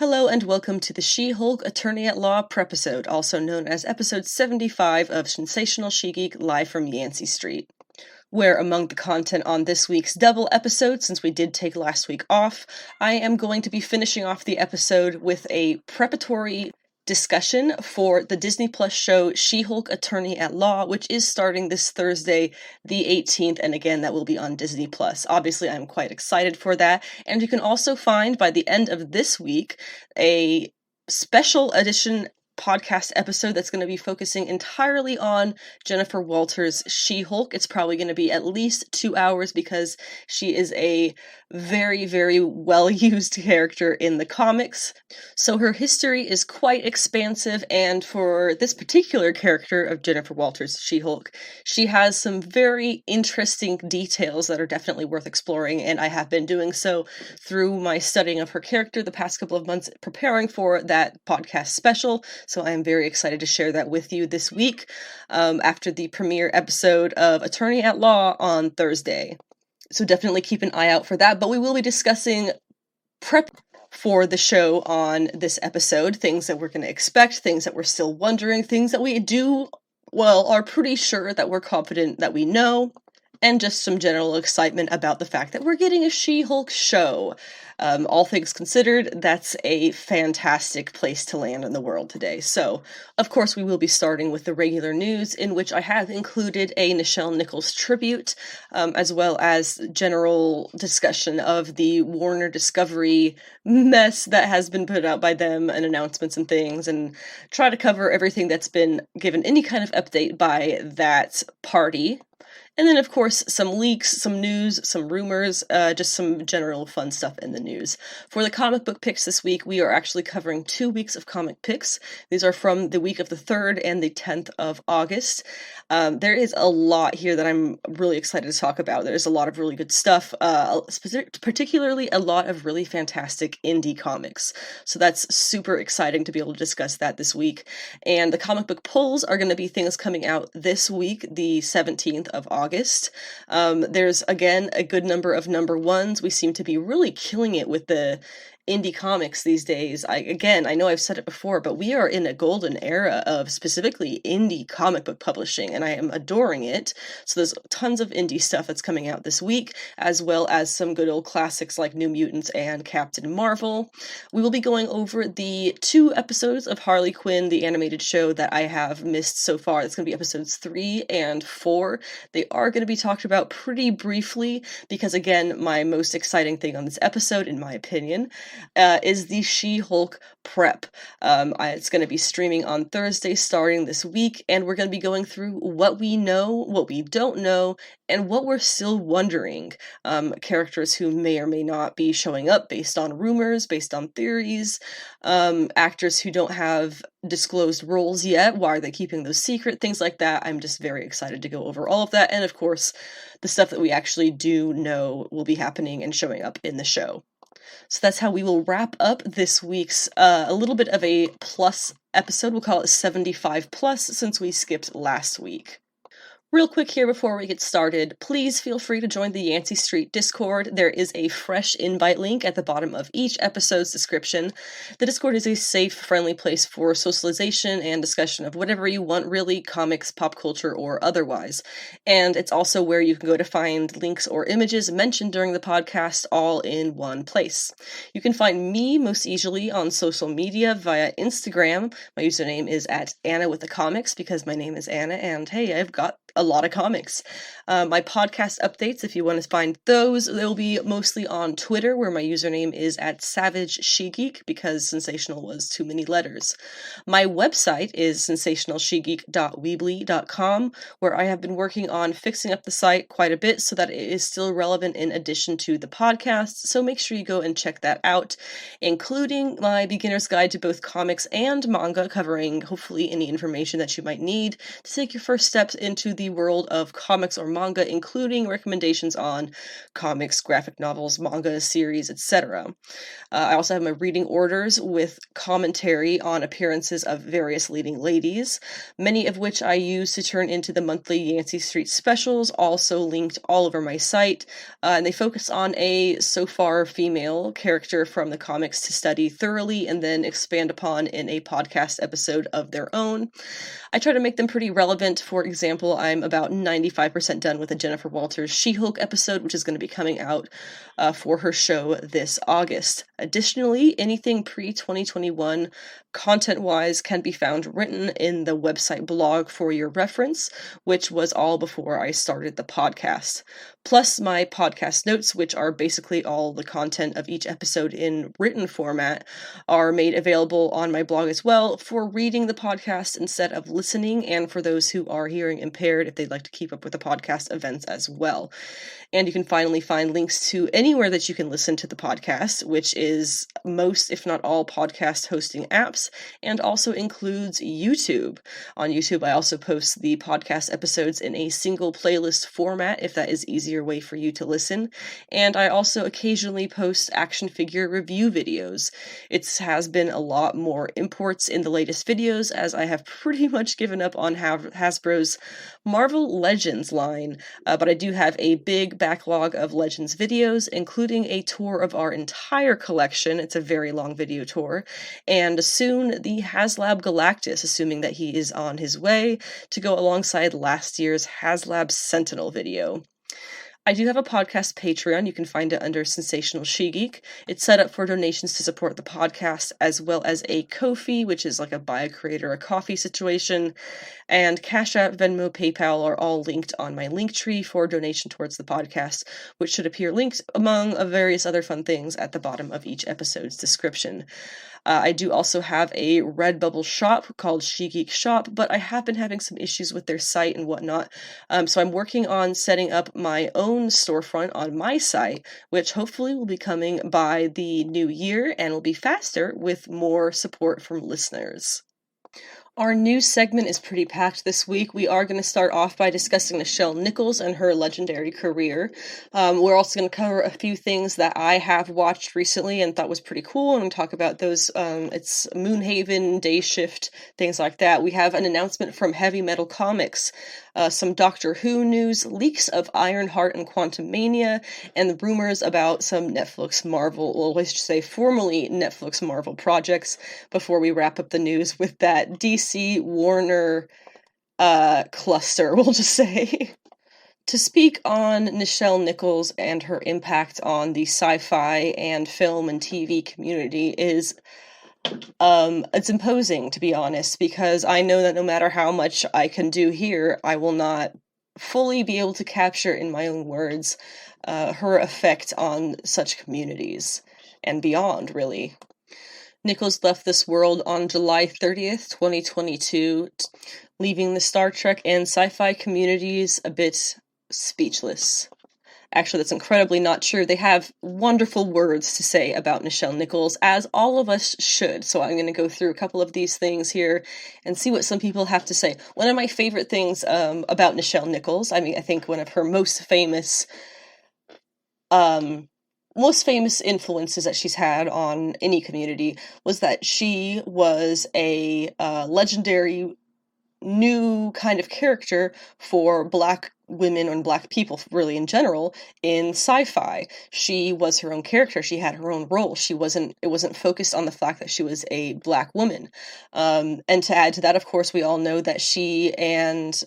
Hello and welcome to the She-Hulk Attorney-at-Law Prepisode, also known as episode 75 of Sensational She-Geek live from Yancey Street. Where among the content on this week's double episode, since we did take last week off, I am going to be finishing off the episode with a preparatory discussion for the Disney Plus show She-Hulk Attorney-at-Law, which is starting this Thursday, the 18th, and again, that will be on Disney Plus. Obviously, I'm quite excited for that, and you can also find, by the end of this week, a special edition podcast episode that's going to be focusing entirely on Jennifer Walters' She-Hulk. It's probably going to be at least 2 hours because she is a very, very well-used character in the comics. So her history is quite expansive, and for this particular character of Jennifer Walters' She-Hulk, she has some very interesting details that are definitely worth exploring, and I have been doing so through my studying of her character the past couple of months preparing for that podcast special. So I am very excited to share that with you this week after the premiere episode of Attorney at Law on Thursday. So definitely keep an eye out for that. But we will be discussing prep for the show on this episode. Things that we're going to expect, things that we're still wondering, things that we are pretty sure that we're confident that we know, and just some general excitement about the fact that we're getting a She-Hulk show. All things considered, that's a fantastic place to land in the world today. So, of course, we will be starting with the regular news, in which I have included a Nichelle Nichols Tribute, as well as general discussion of the Warner Discovery mess that has been put out by them, and announcements and things, and try to cover everything that's been given any kind of update by that party. And then, of course, some leaks, some news, some rumors, just some general fun stuff in the news. For the comic book picks this week, we are actually covering 2 weeks of comic picks. These are from the week of the 3rd and the 10th of August. There is a lot here that I'm really excited to talk about. There's a lot of really good stuff, particularly a lot of really fantastic indie comics. So that's super exciting to be able to discuss that this week. And the comic book polls are going to be things coming out this week, the 17th of August. There's, again, a good number of number ones. We seem to be really killing it with the indie comics these days. I know I've said it before, but we are in a golden era of specifically indie comic book publishing, and I am adoring it. So there's tons of indie stuff that's coming out this week, as well as some good old classics like New Mutants and Captain Marvel. We will be going over the 2 episodes of Harley Quinn, the animated show, that I have missed so far. It's going to be episodes 3 and 4. They are going to be talked about pretty briefly, because again, my most exciting thing on this episode, in my opinion, is the She-Hulk prep. It's going to be streaming on Thursday starting this week, and we're going to be going through what we know, what we don't know, and what we're still wondering. Characters who may or may not be showing up based on rumors, based on theories, actors who don't have disclosed roles yet, why are they keeping those secret, things like that. I'm just very excited to go over all of that, and of course, the stuff that we actually do know will be happening and showing up in the show. So that's how we will wrap up this week's, a little bit of a plus episode. We'll call it 75 plus, since we skipped last week. Real quick here before we get started, please feel free to join the Yancey Street Discord. There is a fresh invite link at the bottom of each episode's description. The Discord is a safe, friendly place for socialization and discussion of whatever you want, really, comics, pop culture, or otherwise. And it's also where you can go to find links or images mentioned during the podcast all in one place. You can find me most easily on social media via Instagram. My username is @AnnaWithTheComics, because my name is Anna, and hey, I've got a lot of comics. My podcast updates, if you want to find those, they'll be mostly on Twitter, where my username is @SavageSheGeek, because sensational was too many letters. My website is sensationalshegeek.weebly.com, where I have been working on fixing up the site quite a bit so that it is still relevant in addition to the podcast, so make sure you go and check that out, including my beginner's guide to both comics and manga, covering hopefully any information that you might need to take your first steps into the world of comics or manga, including recommendations on comics, graphic novels, manga, series, etc. I also have my reading orders with commentary on appearances of various leading ladies, many of which I use to turn into the monthly Yancey Street specials, also linked all over my site, and they focus on a so far female character from the comics to study thoroughly and then expand upon in a podcast episode of their own. I try to make them pretty relevant. For example, I'm about 95% done with the Jennifer Walters She-Hulk episode, which is going to be coming out for her show this August. Additionally, anything pre-2021 content-wise can be found written in the website blog for your reference, which was all before I started the podcast. Plus my podcast notes, which are basically all the content of each episode in written format, are made available on my blog as well for reading the podcast instead of listening, and for those who are hearing impaired if they'd like to keep up with the podcast events as well. And you can finally find links to anywhere that you can listen to the podcast, which is most, if not all, podcast hosting apps, and also includes YouTube. On YouTube, I also post the podcast episodes in a single playlist format, if that is easier way for you to listen. And I also occasionally post action figure review videos. It has been a lot more imports in the latest videos, as I have pretty much given up on Hasbro's Marvel Legends line, but I do have a big backlog of Legends videos, including a tour of our entire collection. It's a very long video tour, and soon the HasLab Galactus, assuming that he is on his way, to go alongside last year's HasLab Sentinel video. I do have a podcast Patreon. You can find it under Sensational She-Geek. It's set up for donations to support the podcast, as well as a Ko-fi, which is like a buy a creator a coffee situation, and Cash App, Venmo, PayPal are all linked on my link tree for donation towards the podcast, which should appear linked among various other fun things at the bottom of each episode's description. I do also have a Redbubble shop called She-Geek Shop, but I have been having some issues with their site and whatnot, so I'm working on setting up my own storefront on my site, which hopefully will be coming by the new year and will be faster with more support from listeners. Our news segment is pretty packed this week. We are going to start off by discussing Nichelle Nichols and her legendary career. We're also going to cover a few things that I have watched recently and thought was pretty cool, and talk about those. It's Moonhaven, Day Shift, things like that. We have an announcement from Heavy Metal Comics, some Doctor Who news, leaks of Ironheart and Quantumania, and the rumors about some Netflix Marvel, well, let's just say formerly Netflix Marvel projects, before we wrap up the news with that DC Warner cluster, we'll just say. To speak on Nichelle Nichols and her impact on the sci-fi and film and TV community is it's imposing, to be honest, because I know that no matter how much I can do here, I will not fully be able to capture in my own words her effect on such communities and beyond, really. Nichols left this world on July 30th, 2022, leaving the Star Trek and sci-fi communities a bit speechless. Actually, that's incredibly not true. They have wonderful words to say about Nichelle Nichols, as all of us should. So I'm going to go through a couple of these things here and see what some people have to say. One of my favorite things about Nichelle Nichols, I think one of her most famous influences that she's had on any community was that she was a legendary new kind of character for Black women and Black people, really in general, in sci-fi. She was her own character. She had her own role. It wasn't focused on the fact that she was a Black woman. And to add to that, of course, we all know that she and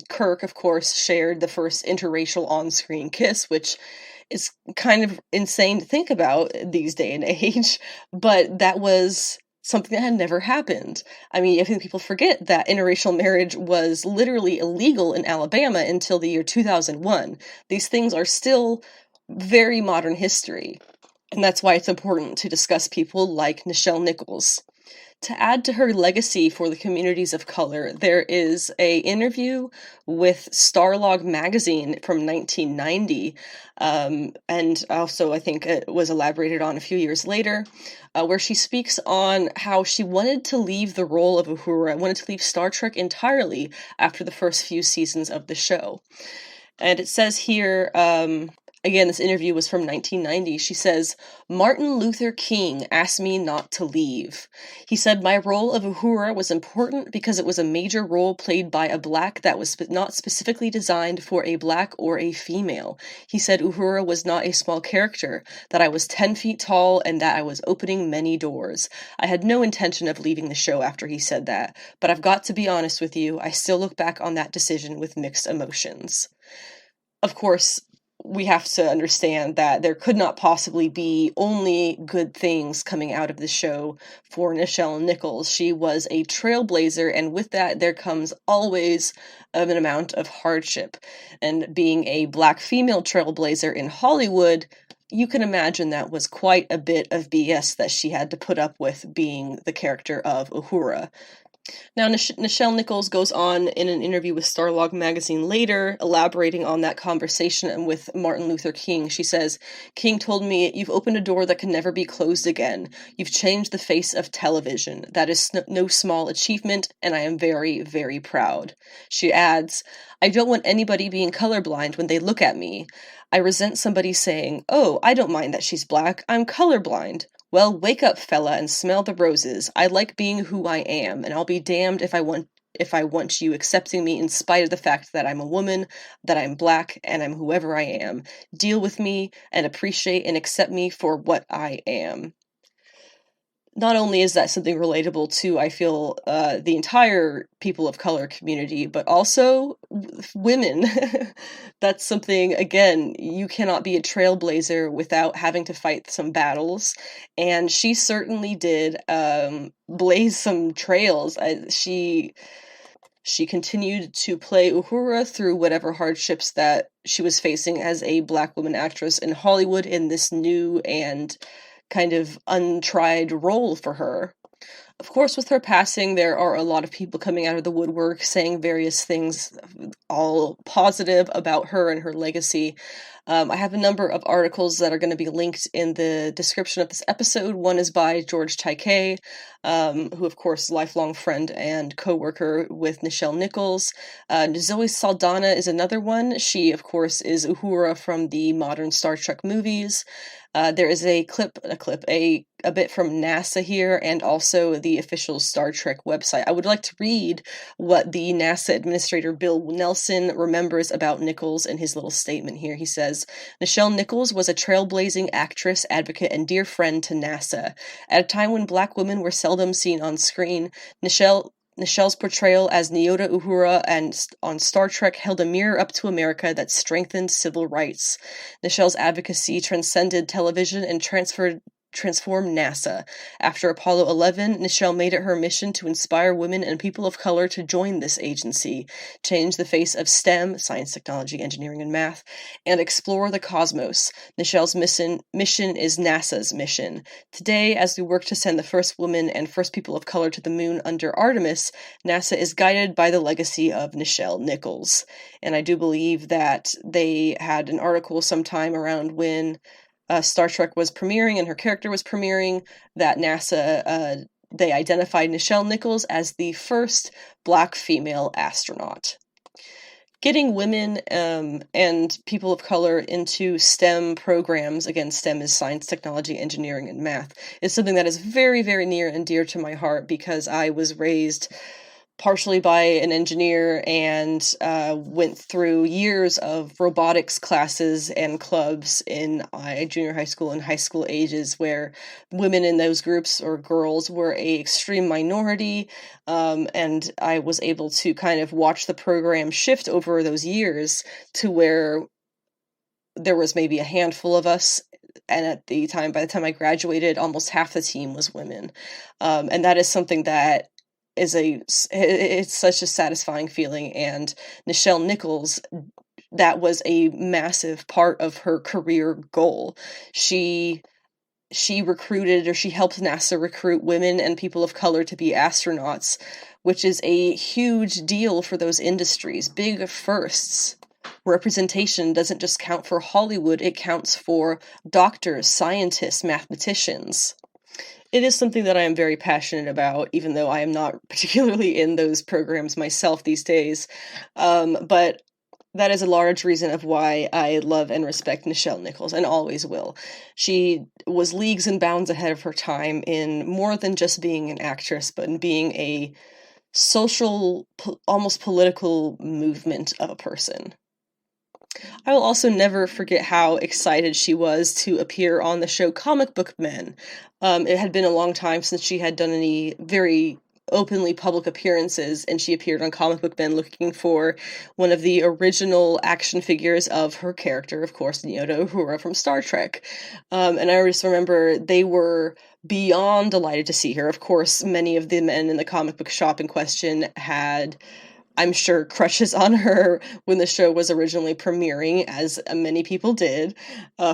Kirk, of course, shared the first interracial on-screen kiss, which is kind of insane to think about these day and age, but that was something that had never happened. I think people forget that interracial marriage was literally illegal in Alabama until the year 2001. These things are still very modern history, and that's why it's important to discuss people like Nichelle Nichols. To add to her legacy for the communities of color, there is a interview with Starlog magazine from 1990, and also I think it was elaborated on a few years later, where she speaks on how she wanted to leave the role of Uhura, wanted to leave Star Trek entirely after the first few seasons of the show. And it says here, again, this interview was from 1990. She says, Martin Luther King asked me not to leave. He said my role of Uhura was important because it was a major role played by a black that was not specifically designed for a black or a female. He said Uhura was not a small character, that I was 10 feet tall, and that I was opening many doors. I had no intention of leaving the show after he said that, but I've got to be honest with you, I still look back on that decision with mixed emotions. Of course, we have to understand that there could not possibly be only good things coming out of the show for Nichelle Nichols. She was a trailblazer, and with that there comes always an amount of hardship. And being a black female trailblazer in Hollywood, you can imagine that was quite a bit of BS that she had to put up with being the character of Uhura. Now, Nichelle Nichols goes on in an interview with Starlog magazine later, elaborating on that conversation with Martin Luther King. She says, King told me, you've opened a door that can never be closed again. You've changed the face of television. That is no small achievement, and I am very, very proud. She adds, I don't want anybody being colorblind when they look at me. I resent somebody saying, oh, I don't mind that she's black, I'm colorblind. Well, wake up, fella, and smell the roses. I like being who I am, and I'll be damned if I want you accepting me in spite of the fact that I'm a woman, that I'm black, and I'm whoever I am. Deal with me and appreciate and accept me for what I am. Not only is that something relatable to, I feel, the entire people of color community, but also women. That's something, again, you cannot be a trailblazer without having to fight some battles, and she certainly did blaze some trails. She continued to play Uhura through whatever hardships that she was facing as a black woman actress in Hollywood in this new and kind of untried role for her. Of course, with her passing, there are a lot of people coming out of the woodwork saying various things, all positive about her and her legacy. I have a number of articles that are going to be linked in the description of this episode. One is by George Takei, who, of course, lifelong friend and co-worker with Nichelle Nichols. Zoe Saldana is another one. She, of course, is Uhura from the modern Star Trek movies. There is a bit from NASA here, and also the official Star Trek website. I would like to read what the NASA administrator Bill Nelson remembers about Nichols in his little statement here. He says, Nichelle Nichols was a trailblazing actress, advocate, and dear friend to NASA. At a time when black women were seldom seen on screen, Nichelle's portrayal as Nyota Uhura on Star Trek held a mirror up to America that strengthened civil rights. Nichelle's advocacy transcended television and transformed NASA. After Apollo 11, Nichelle made it her mission to inspire women and people of color to join this agency, change the face of STEM, science, technology, engineering, and math, and explore the cosmos. Nichelle's mission is NASA's mission. Today, as we work to send the first women and first people of color to the moon under Artemis, NASA is guided by the legacy of Nichelle Nichols. And I do believe that they had an article sometime around when Star Trek was premiering and her character was premiering, that NASA, they identified Nichelle Nichols as the first black female astronaut. Getting women and people of color into STEM programs, again, STEM is science, technology, engineering, and math, is something that is very, very near and dear to my heart because I was raised partially by an engineer and went through years of robotics classes and clubs in junior high school and high school ages where women in those groups or girls were a extreme minority, and I was able to kind of watch the program shift over those years to where there was maybe a handful of us, and by the time I graduated, almost half the team was women, and that is something that it's such a satisfying feeling. And Nichelle Nichols, that was a massive part of her career goal. She she helped NASA recruit women and people of color to be astronauts, which is a huge deal for those industries. Big firsts. Representation doesn't just count for Hollywood, it counts for doctors, scientists, mathematicians. It is something that I am very passionate about, even though I am not particularly in those programs myself these days. But that is a large reason of why I love and respect Nichelle Nichols, and always will. She was leagues and bounds ahead of her time in more than just being an actress, but in being a social, almost political movement of a person. I will also never forget how excited she was to appear on the show Comic Book Men. It had been a long time since she had done any very openly public appearances, and she appeared on Comic Book Men looking for one of the original action figures of her character, of course, Nyota Uhura from Star Trek. And I just remember they were beyond delighted to see her. Of course, many of the men in the comic book shop in question had, I'm sure, crushes on her when the show was originally premiering, as many people did,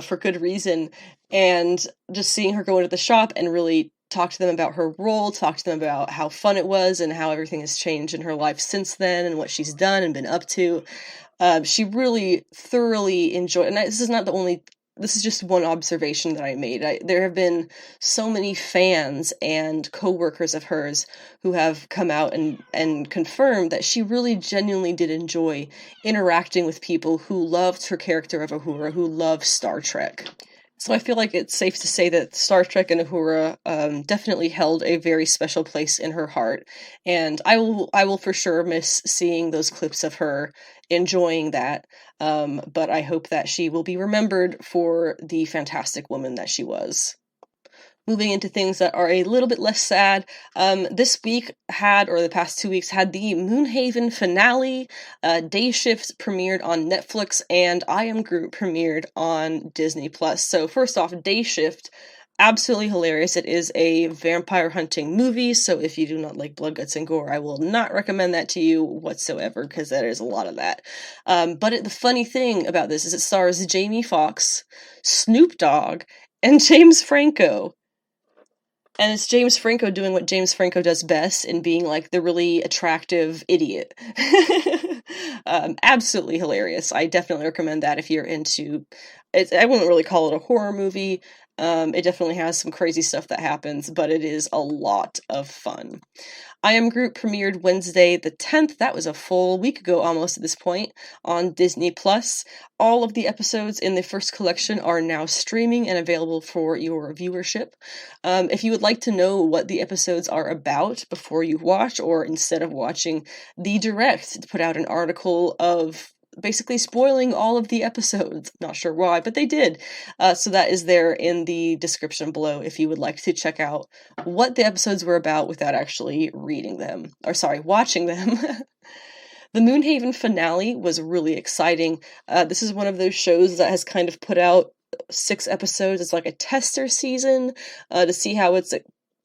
for good reason. And just seeing her go into the shop and really talk to them about her role, talk to them about how fun it was and how everything has changed in her life since then and what she's done and been up to. She really thoroughly enjoyed, and this is just one observation that I made. There have been so many fans and co-workers of hers who have come out and confirmed that she really genuinely did enjoy interacting with people who loved her character of Uhura, who loved Star Trek. So I feel like it's safe to say that Star Trek and Uhura definitely held a very special place in her heart, and I will for sure miss seeing those clips of her enjoying that, but I hope that she will be remembered for the fantastic woman that she was. Moving into things that are a little bit less sad, this week the past 2 weeks, had the Moonhaven finale. Day Shift premiered on Netflix, and I Am Groot premiered on Disney+. So first off, Day Shift, absolutely hilarious. It is a vampire hunting movie, so if you do not like blood, guts, and gore, I will not recommend that to you whatsoever, because there is a lot of that. But the funny thing about this is it stars Jamie Foxx, Snoop Dogg, and James Franco. And it's James Franco doing what James Franco does best, in being like the really attractive idiot. Absolutely hilarious. I definitely recommend that if you're into it. I wouldn't really call it a horror movie. It definitely has some crazy stuff that happens, but it is a lot of fun. I Am Groot premiered Wednesday the 10th. That was a full week ago almost at this point, on Disney+. All of the episodes in the first collection are now streaming and available for your viewership. If you would like to know what the episodes are about before you watch, or instead of watching the direct, put out an article of basically spoiling all of the episodes. Not sure why, but they did. So that is there in the description below if you would like to check out what the episodes were about without actually watching them. The Moonhaven finale was really exciting. This is one of those shows that has kind of put out 6 episodes. It's like a tester season to see how it's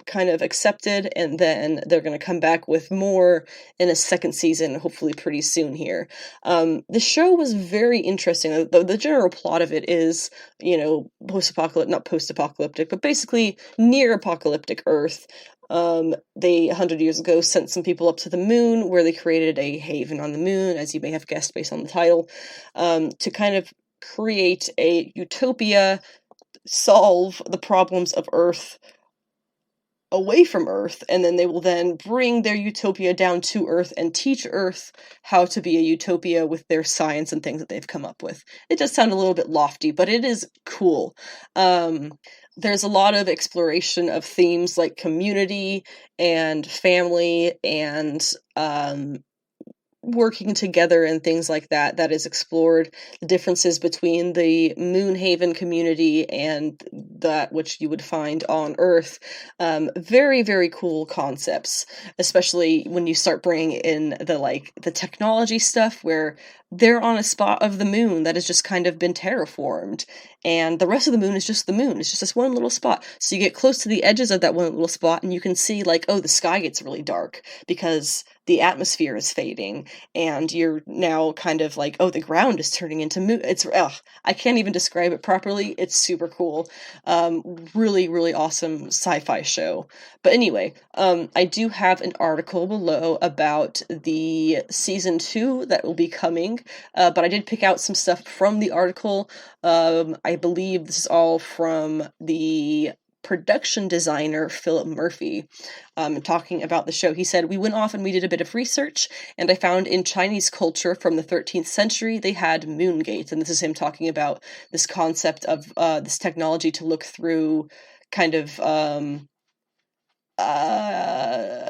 kind of accepted, and then they're going to come back with more in a second season, hopefully pretty soon here. The show was very interesting. The general plot of it is, not post-apocalyptic, but basically near-apocalyptic Earth. They 100 years ago sent some people up to the moon, where they created a haven on the moon, as you may have guessed based on the title, to kind of create a utopia, solve the problems of Earth away from Earth, and then they will then bring their utopia down to Earth and teach Earth how to be a utopia with their science and things that they've come up with. It does sound a little bit lofty, but it is cool. There's a lot of exploration of themes like community and family and working together and things like that is explored. The differences between the Moonhaven community and that which you would find on Earth. Very, very cool concepts, especially when you start bringing in the technology stuff, where they're on a spot of the moon that has just kind of been terraformed, and the rest of the moon is just the moon. It's just this one little spot. So you get close to the edges of that one little spot, and you can see, like, oh, the sky gets really dark because the atmosphere is fading, and you're now kind of like, oh, the ground is turning into moon. It's, I can't even describe it properly. It's super cool. Really, really awesome sci-fi show. But anyway, I do have an article below about the season 2 that will be coming, but I did pick out some stuff from the article. I believe this is all from the production designer Philip Murphy, talking about the show. He said, "We went off and we did a bit of research, and I found in Chinese culture from the 13th century, they had moon gates." And this is him talking about this concept of this technology to look through kind of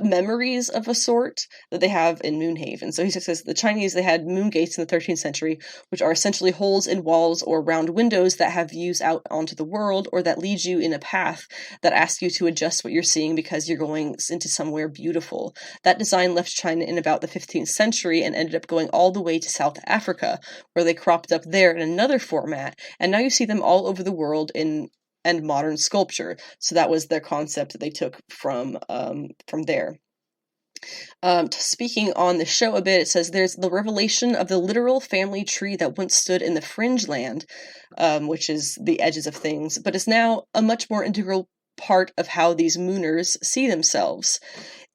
memories of a sort that they have in Moonhaven. So he says the Chinese, they had moon gates in the 13th century, which are essentially holes in walls or round windows that have views out onto the world, or that lead you in a path that asks you to adjust what you're seeing because you're going into somewhere beautiful. That design left China in about the 15th century and ended up going all the way to South Africa, where they cropped up there in another format, and now you see them all over the world in modern sculpture. So that was their concept that they took from there. Speaking on the show a bit, it says there's the revelation of the literal family tree that once stood in the fringe land, which is the edges of things, but is now a much more integral part of how these mooners see themselves.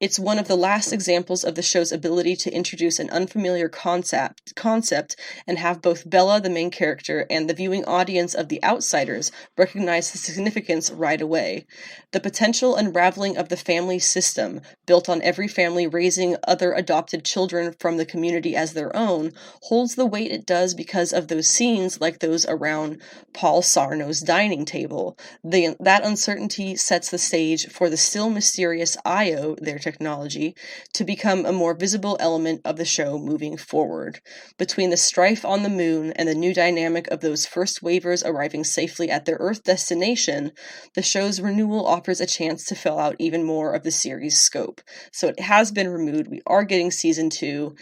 It's one of the last examples of the show's ability to introduce an unfamiliar concept and have both Bella, the main character, and the viewing audience of The Outsiders recognize the significance right away. The potential unraveling of the family system, built on every family raising other adopted children from the community as their own, holds the weight it does because of those scenes like those around Paul Sarno's dining table. That uncertainty sets the stage for the still mysterious Io, their technology, to become a more visible element of the show moving forward. Between the strife on the moon and the new dynamic of those first waivers arriving safely at their Earth destination, the show's renewal offers a chance to fill out even more of the series' scope. So it has been renewed. We are getting season 2.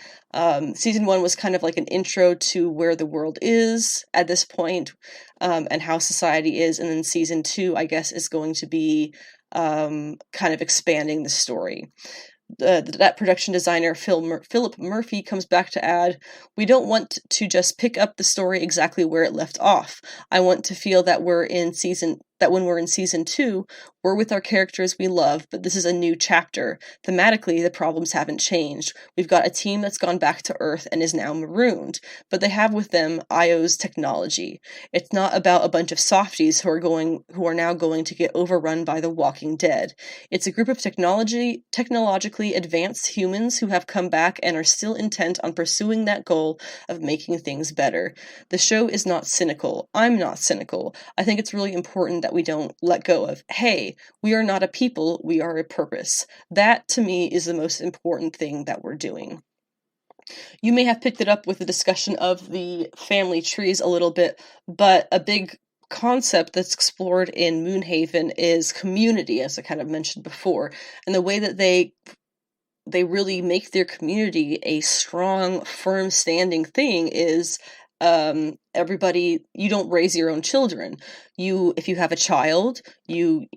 Season 1 was kind of like an intro to where the world is at this point, and how society is, and then season 2, I guess, is going to be kind of expanding the story. That production designer Philip Murphy comes back to add, "We don't want to just pick up the story exactly where it left off. I want to feel that when we're in season 2, we're with our characters we love, but this is a new chapter. Thematically, the problems haven't changed. We've got a team that's gone back to Earth and is now marooned, but they have with them Io's technology. It's not about a bunch of softies who are now going to get overrun by the Walking Dead. It's a group of technologically advanced humans who have come back and are still intent on pursuing that goal of making things better. The show is not cynical. I'm not cynical. I think it's really important that we don't let go of, hey, we are not a people, we are a purpose. That, to me, is the most important thing that we're doing." You may have picked it up with the discussion of the family trees a little bit, but a big concept that's explored in Moonhaven is community, as I kind of mentioned before, and the way that they really make their community a strong, firm standing thing is everybody, you don't raise your own children. If you have a child, you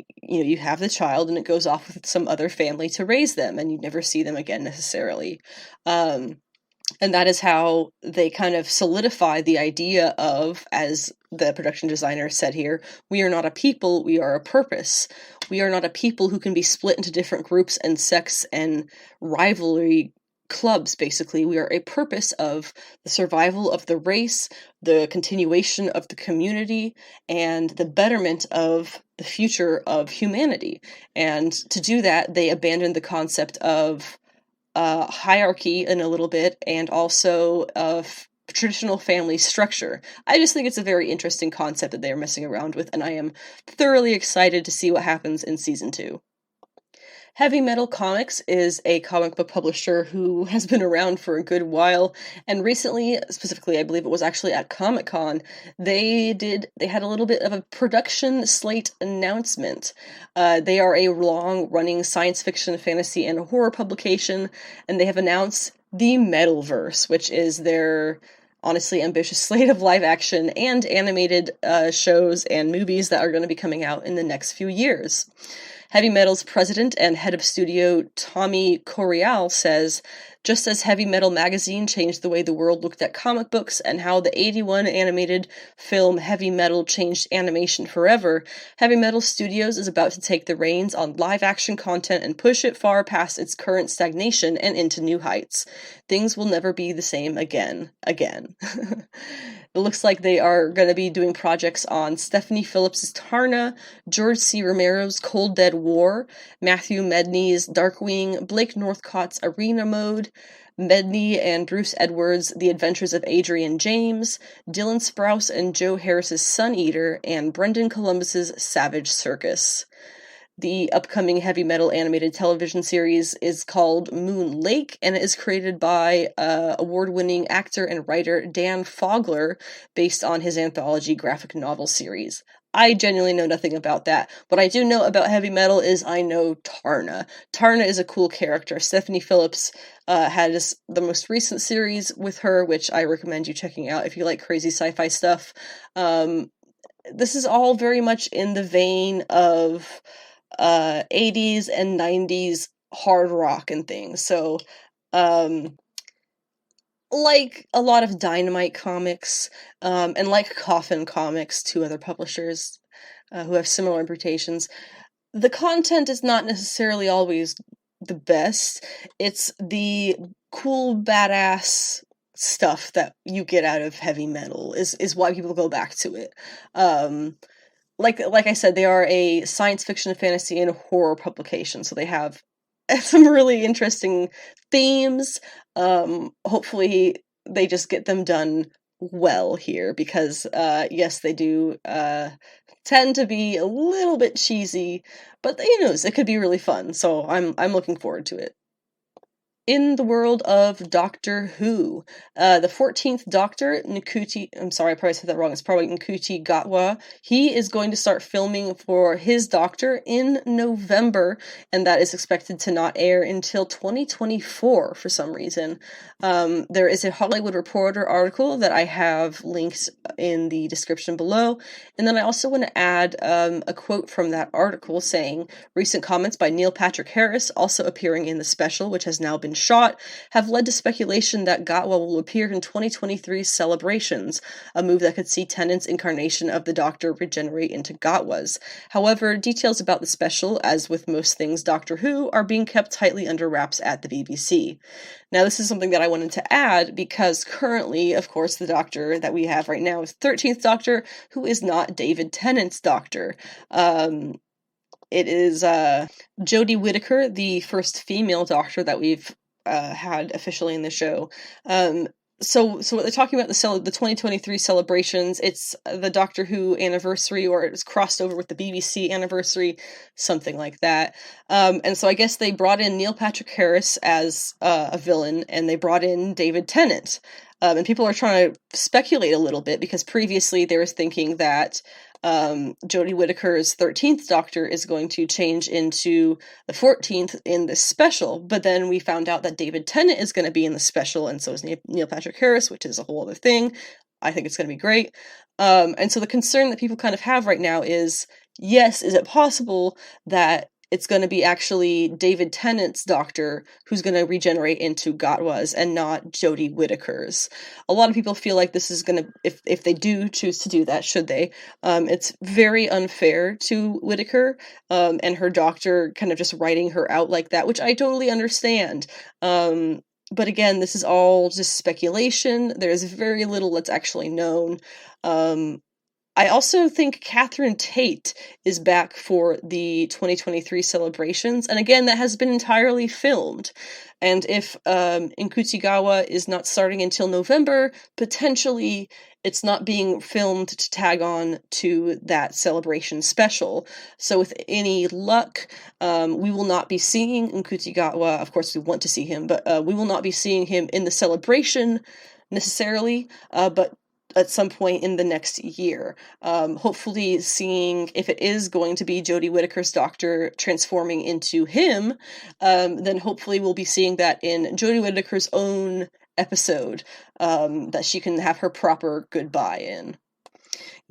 have the child and it goes off with some other family to raise them, and you never see them again necessarily. And that is how they kind of solidify the idea of, as the production designer said here, we are not a people, we are a purpose. We are not a people who can be split into different groups and sects and rivalry clubs, basically. We are a purpose of the survival of the race, the continuation of the community, and the betterment of the future of humanity. And to do that, they abandoned the concept of hierarchy in a little bit, and also of traditional family structure. I just think it's a very interesting concept that they're messing around with, and I am thoroughly excited to see what happens in season 2. Heavy Metal Comics is a comic book publisher who has been around for a good while, and recently, specifically, I believe it was actually at Comic-Con, they had a little bit of a production slate announcement. They are a long-running science fiction, fantasy, and horror publication, and they have announced the Metalverse, which is their honestly ambitious slate of live action and animated shows and movies that are going to be coming out in the next few years. Heavy Metal's president and head of studio Tommy Coreal says, just as Heavy Metal magazine changed the way the world looked at comic books and how the 81 animated film Heavy Metal changed animation forever, Heavy Metal Studios is about to take the reins on live action content and push it far past its current stagnation and into new heights. Things will never be the same again. It looks like they are going to be doing projects on Stephanie Phillips' Tarna, George C. Romero's Cold Dead War, Matthew Medney's Darkwing, Blake Northcott's Arena Mode, Medney and Bruce Edwards' The Adventures of Adrian James, Dylan Sprouse and Joe Harris's Sun Eater, and Brendan Columbus's Savage Circus. The upcoming Heavy Metal animated television series is called Moon Lake, and it is created by award-winning actor and writer Dan Fogler, based on his anthology graphic novel series. I genuinely know nothing about that. What I do know about Heavy Metal is I know Tarna. Tarna is a cool character. Stephanie Phillips had the most recent series with her, which I recommend you checking out if you like crazy sci-fi stuff. This is all very much in the vein of 80s and 90s hard rock and things. So, like a lot of Dynamite comics, and like Coffin Comics, two other publishers who have similar reputations, the content is not necessarily always the best. It's the cool, badass stuff that you get out of Heavy Metal is why people go back to it. Like I said, they are a science fiction, fantasy, and horror publication, so they have some really interesting themes. Hopefully they just get them done well here, because yes, they do tend to be a little bit cheesy, but who knows, it could be really fun, so I'm looking forward to it. In the world of Doctor Who, the 14th Doctor, Ncuti, I'm sorry, I probably said that wrong, it's probably Ncuti Gatwa, he is going to start filming for his Doctor in November, and that is expected to not air until 2024 for some reason. There is a Hollywood Reporter article that I have linked in the description below, and then I also want to add a quote from that article saying, recent comments by Neil Patrick Harris, also appearing in the special, which has now been shot, have led to speculation that Gatwa will appear in 2023's Celebrations, a move that could see Tennant's incarnation of the Doctor regenerate into Gatwa's. However, details about the special, as with most things Doctor Who, are being kept tightly under wraps at the BBC. Now, this is something that I wanted to add because currently, of course, the Doctor that we have right now is 13th Doctor, who is not David Tennant's Doctor. It is Jodie Whittaker, the first female Doctor that we've had officially in the show. So what they're talking about, the 2023 Celebrations, it's the Doctor Who anniversary, or it's crossed over with the BBC anniversary, something like that. And so I guess they brought in Neil Patrick Harris as a villain, and they brought in David Tennant. And people are trying to speculate a little bit, because previously they were thinking that Jodie Whittaker's 13th Doctor is going to change into the 14th in the special, but then we found out that David Tennant is going to be in the special, and so is Neil Patrick Harris, which is a whole other thing. I think it's going to be great. And so the concern that people kind of have right now is, yes, is it possible that it's going to be actually David Tennant's Doctor who's going to regenerate into Gatwa's and not Jodie Whittaker's? A lot of people feel like this is going to, if they do choose to do that, should they, it's very unfair to Whittaker, and her Doctor kind of just writing her out like that, which I totally understand. But again, this is all just speculation. There's very little that's actually known. I also think Catherine Tate is back for the 2023 Celebrations, and again, that has been entirely filmed. And if Ncuti Gatwa is not starting until November, potentially it's not being filmed to tag on to that Celebration special. So with any luck, we will not be seeing Ncuti Gatwa. Of course, we want to see him, but we will not be seeing him in the Celebration necessarily, but at some point in the next year. Hopefully seeing if it is going to be Jodie Whittaker's Doctor transforming into him, then hopefully we'll be seeing that in Jodie Whittaker's own episode that she can have her proper goodbye in.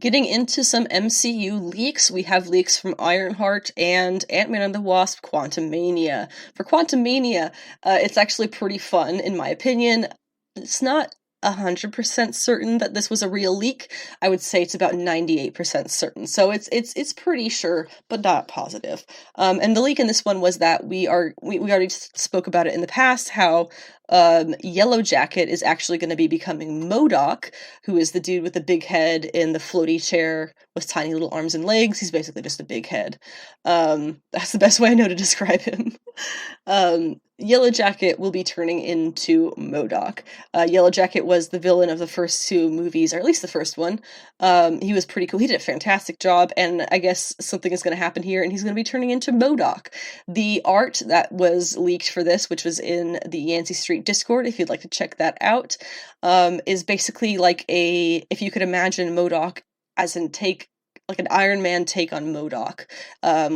Getting into some MCU leaks, we have leaks from Ironheart and Ant-Man and the Wasp: Quantumania. For Quantumania, it's actually pretty fun, in my opinion. It's not 100% certain that this was a real leak. I would say it's about 98% certain. So it's pretty sure, but not positive. And the leak in this one was that we already spoke about it in the past, how Yellowjacket is actually going to be becoming MODOK, who is the dude with the big head in the floaty chair with tiny little arms and legs. He's basically just a big head. That's the best way I know to describe him. Yellowjacket will be turning into MODOK. Yellowjacket was the villain of the first two movies, or at least the first one. He was pretty cool. He did a fantastic job, and I guess something is going to happen here, and he's going to be turning into MODOK. The art that was leaked for this, which was in the Yancey Street Discord, if you'd like to check that out, is basically like if you could imagine MODOK as in like an Iron Man take on MODOK,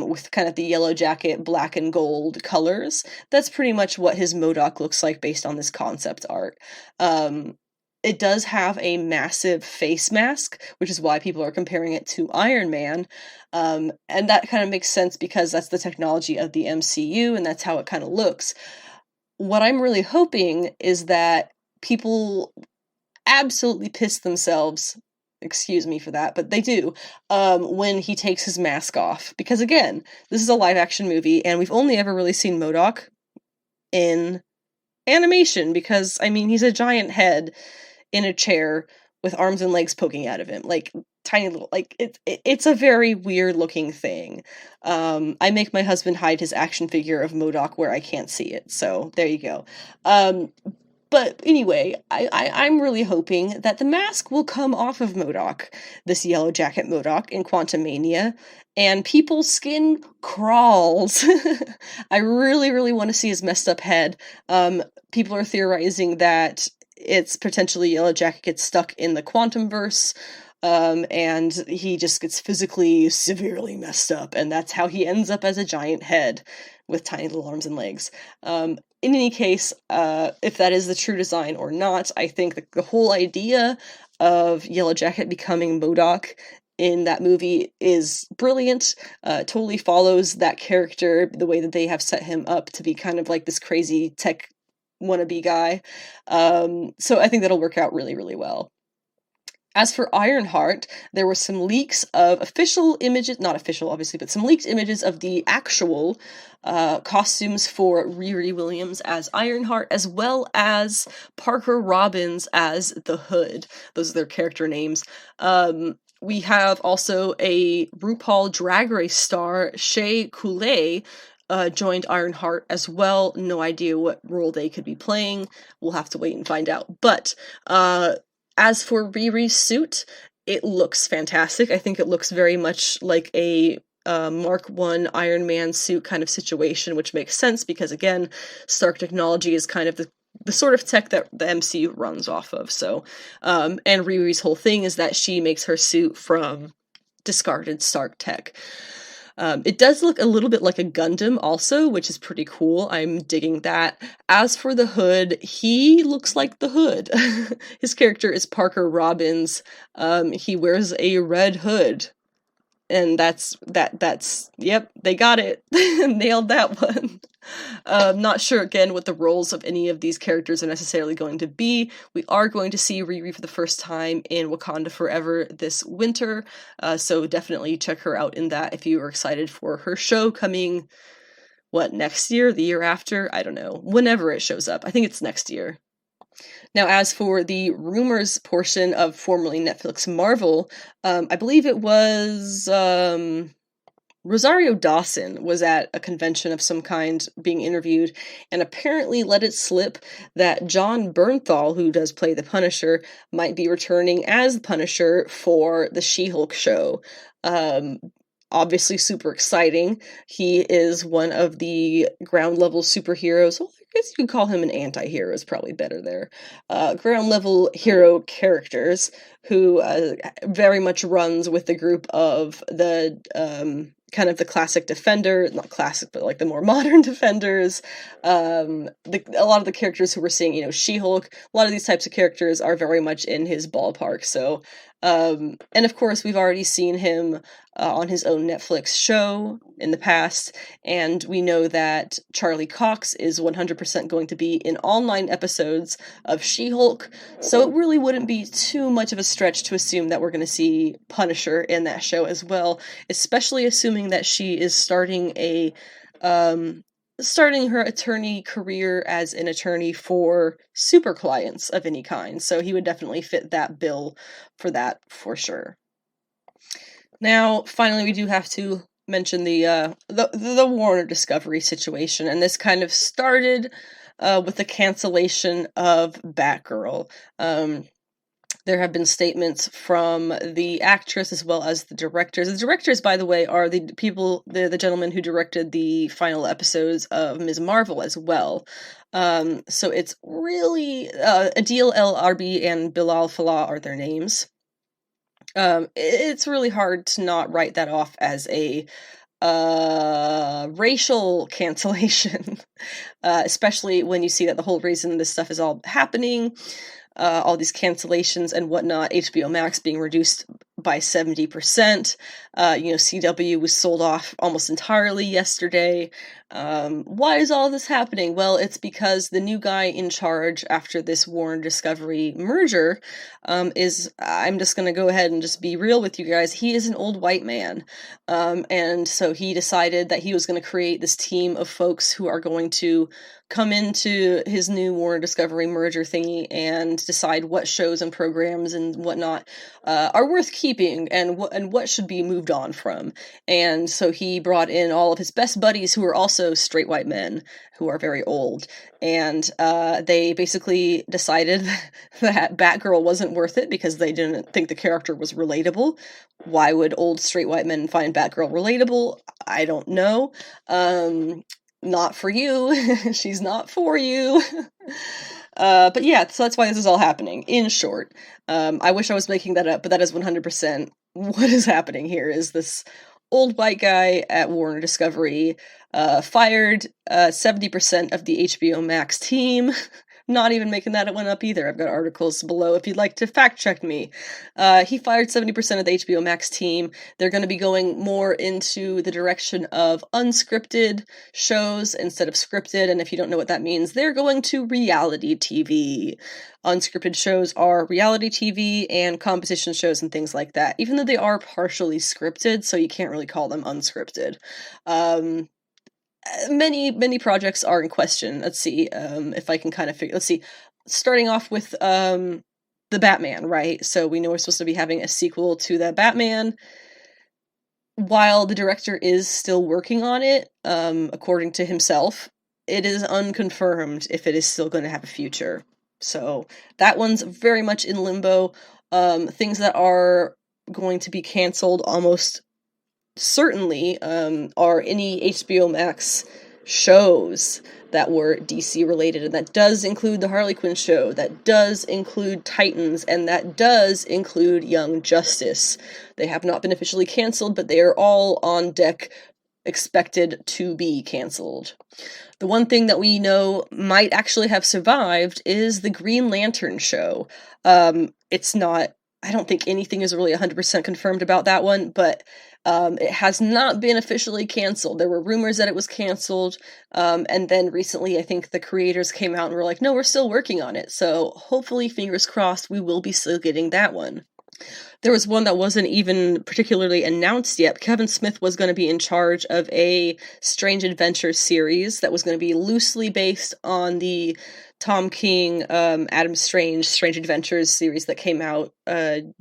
with kind of the Yellowjacket black and gold colors. That's pretty much what his MODOK looks like based on this concept art. It does have a massive face mask, which is why people are comparing it to Iron Man. And that kind of makes sense because that's the technology of the MCU, and that's how it kind of looks. What I'm really hoping is that people absolutely piss themselves, excuse me for that, but they do, when he takes his mask off. Because again, this is a live action movie, and we've only ever really seen MODOK in animation, because, I mean, he's a giant head in a chair with arms and legs poking out of him, like, tiny little, like, it's a very weird looking thing. I make my husband hide his action figure of MODOK where I can't see it, so there you go. But anyway, I'm really hoping that the mask will come off of MODOK, this Yellowjacket MODOK in Quantumania, and people's skin crawls. I really, really want to see his messed up head. People are theorizing that it's potentially Yellowjacket gets stuck in the Quantumverse, and he just gets physically severely messed up, and that's how he ends up as a giant head with tiny little arms and legs. In any case, if that is the true design or not, I think the whole idea of Yellowjacket becoming MODOK in that movie is brilliant. Totally follows that character, the way that they have set him up to be kind of like this crazy tech wannabe guy. So I think that'll work out really, really well. As for Ironheart, there were some leaks of official images, not official obviously, but some leaked images of the actual costumes for Riri Williams as Ironheart, as well as Parker Robbins as the Hood. Those are their character names. We have also a RuPaul Drag Race star, Shea Coulee, joined Ironheart as well. No idea what role they could be playing. We'll have to wait and find out. But as for Riri's suit, it looks fantastic. I think it looks very much like a Mark I Iron Man suit kind of situation, which makes sense because, again, Stark technology is kind of the sort of tech that the MCU runs off of. So, and Riri's whole thing is that she makes her suit from discarded Stark tech. It does look a little bit like a Gundam also, which is pretty cool. I'm digging that. As for the Hood, he looks like the Hood. His character is Parker Robbins. He wears a red hood. And that's, yep, they got it. Nailed that one. Not sure, again, what the roles of any of these characters are necessarily going to be. We are going to see Riri for the first time in Wakanda Forever this winter, so definitely check her out in that if you are excited for her show coming, next year? The year after? I don't know. Whenever it shows up. I think it's next year. Now, as for the rumors portion of formerly Netflix Marvel, I believe it was Rosario Dawson was at a convention of some kind being interviewed and apparently let it slip that John Bernthal, who does play the Punisher, might be returning as the Punisher for the She-Hulk show. Obviously super exciting. He is one of the ground level superheroes. Well, I guess you could call him an anti-hero is probably better there. Ground level hero characters who very much runs with the group of the kind of the classic Defender, not classic, but like the more modern Defenders. A lot of the characters who we're seeing, She-Hulk, a lot of these types of characters are very much in his ballpark. So, and of course, we've already seen him on his own Netflix show in the past, and we know that Charlie Cox is 100% going to be in all 9 episodes of She-Hulk, so it really wouldn't be too much of a stretch to assume that we're going to see Punisher in that show as well, especially assuming that she is starting her attorney career as an attorney for super clients of any kind, so he would definitely fit that bill for that for sure. Now, finally, we do have to mention the Warner Discovery situation, and this kind of started with the cancellation of Batgirl. There have been statements from the actress as well as the directors. The directors, by the way, are the gentlemen who directed the final episodes of Ms. Marvel as well. So it's really Adil El Arbi and Bilal Fallah are their names. It's really hard to not write that off as a racial cancellation, especially when you see that the whole reason this stuff is all happening, all these cancellations and whatnot, HBO Max being reduced by 70%, CW was sold off almost entirely yesterday. Why is all this happening? Well, it's because the new guy in charge after this Warner Discovery merger I'm just going to go ahead and just be real with you guys, he is an old white man. And so he decided that he was going to create this team of folks who are going to come into his new Warner Discovery merger thingy and decide what shows and programs and whatnot are worth keeping and what should be moved on from. And so he brought in all of his best buddies who are also straight white men who are very old. And they basically decided that Batgirl wasn't worth it because they didn't think the character was relatable. Why would old straight white men find Batgirl relatable? I don't know. Not for you. She's not for you. But yeah, so that's why this is all happening. In short, I wish I was making that up, but that is 100% what is happening here. Is this old white guy at Warner Discovery fired 70% of the HBO Max team. Not even making that one up either. I've got articles below if you'd like to fact check me. He fired 70% of the HBO Max team. They're going to be going more into the direction of unscripted shows instead of scripted, and if you don't know what that means, they're going to reality TV. Unscripted shows are reality TV and competition shows and things like that, even though they are partially scripted, so you can't really call them unscripted. Many projects are in question. Let's see if I can kind of figure. Let's see. Starting off with the Batman, right? So we know we're supposed to be having a sequel to the Batman. While the director is still working on it, according to himself, it is unconfirmed if it is still going to have a future. So that one's very much in limbo. Things that are going to be canceled almost certainly are any HBO Max shows that were DC related, and that does include the Harley Quinn show, that does include Titans, and that does include Young Justice. They have not been officially canceled, but they are all on deck, expected to be canceled. The one thing that we know might actually have survived is the Green Lantern show. It's not, I don't think anything is really 100% confirmed about that one, but it has not been officially canceled. There were rumors that it was canceled, and then recently I think the creators came out and were like, no, we're still working on it. So hopefully, fingers crossed, we will be still getting that one. There was one that wasn't even particularly announced yet. Kevin Smith was going to be in charge of a Strange Adventures series that was going to be loosely based on the Tom King, Adam Strange Adventures series that came out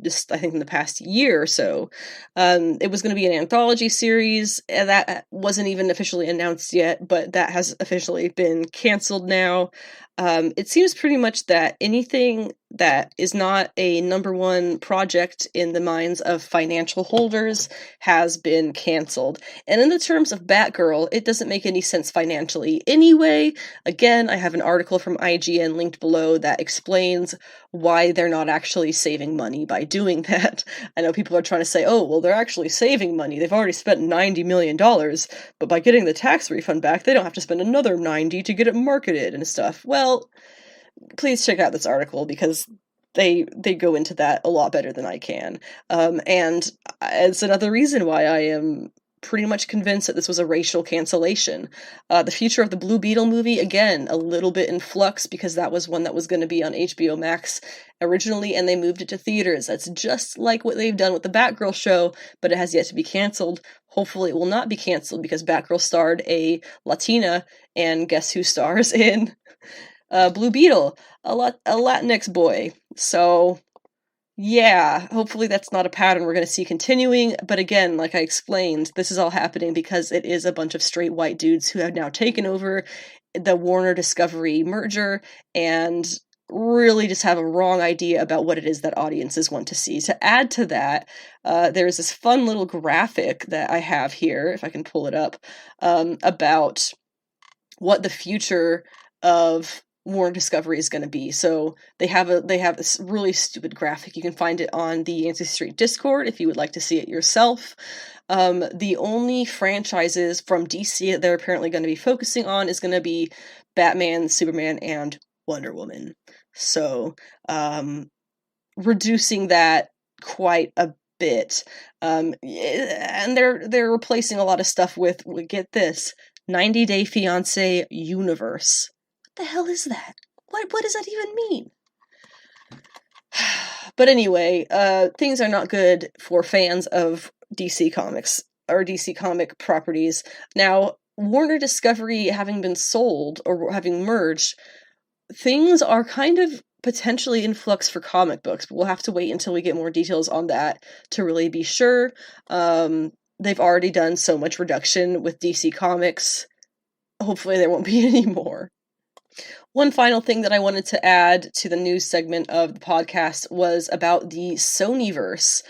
just, I think, in the past year or so. It was going to be an anthology series, and that wasn't even officially announced yet, but that has officially been canceled now. It seems pretty much that anything that is not a #1 project in the minds of financial holders has been canceled. And in the terms of Batgirl, it doesn't make any sense financially anyway. Again, I have an article from IGN linked below that explains why they're not actually saving money by doing that. I know people are trying to say, oh, well, they're actually saving money. They've already spent $90 million, but by getting the tax refund back, they don't have to spend another 90 to get it marketed and stuff. Well, please check out this article because they go into that a lot better than I can. And it's another reason why I am pretty much convinced that this was a racial cancellation. The future of the Blue Beetle movie, again, a little bit in flux because that was one that was going to be on HBO Max originally, and they moved it to theaters. That's just like what they've done with the Batgirl show, but it has yet to be canceled. Hopefully it will not be canceled because Batgirl starred a Latina, and guess who stars in Blue Beetle? A Latinx boy. So, yeah, hopefully that's not a pattern we're going to see continuing, but again, like I explained, this is all happening because it is a bunch of straight white dudes who have now taken over the Warner Discovery merger and really just have a wrong idea about what it is that audiences want to see. To add to that, there's this fun little graphic that I have here, if I can pull it up, about what the future of Warner Discovery is going to be. So they have this really stupid graphic. You can find it on the Yancey Street Discord if you would like to see it yourself. The only franchises from DC that they're apparently going to be focusing on is going to be Batman, Superman, and Wonder Woman. So reducing that quite a bit. And they're replacing a lot of stuff with, get this, 90 Day Fiancé universe. What the hell is that? What does that even mean? But anyway, things are not good for fans of DC Comics, or DC comic properties. Now, Warner Discovery having been sold, or having merged, things are kind of potentially in flux for comic books, but we'll have to wait until we get more details on that to really be sure. They've already done so much reduction with DC Comics. Hopefully there won't be any more. One final thing that I wanted to add to the news segment of the podcast was about the Sonyverse.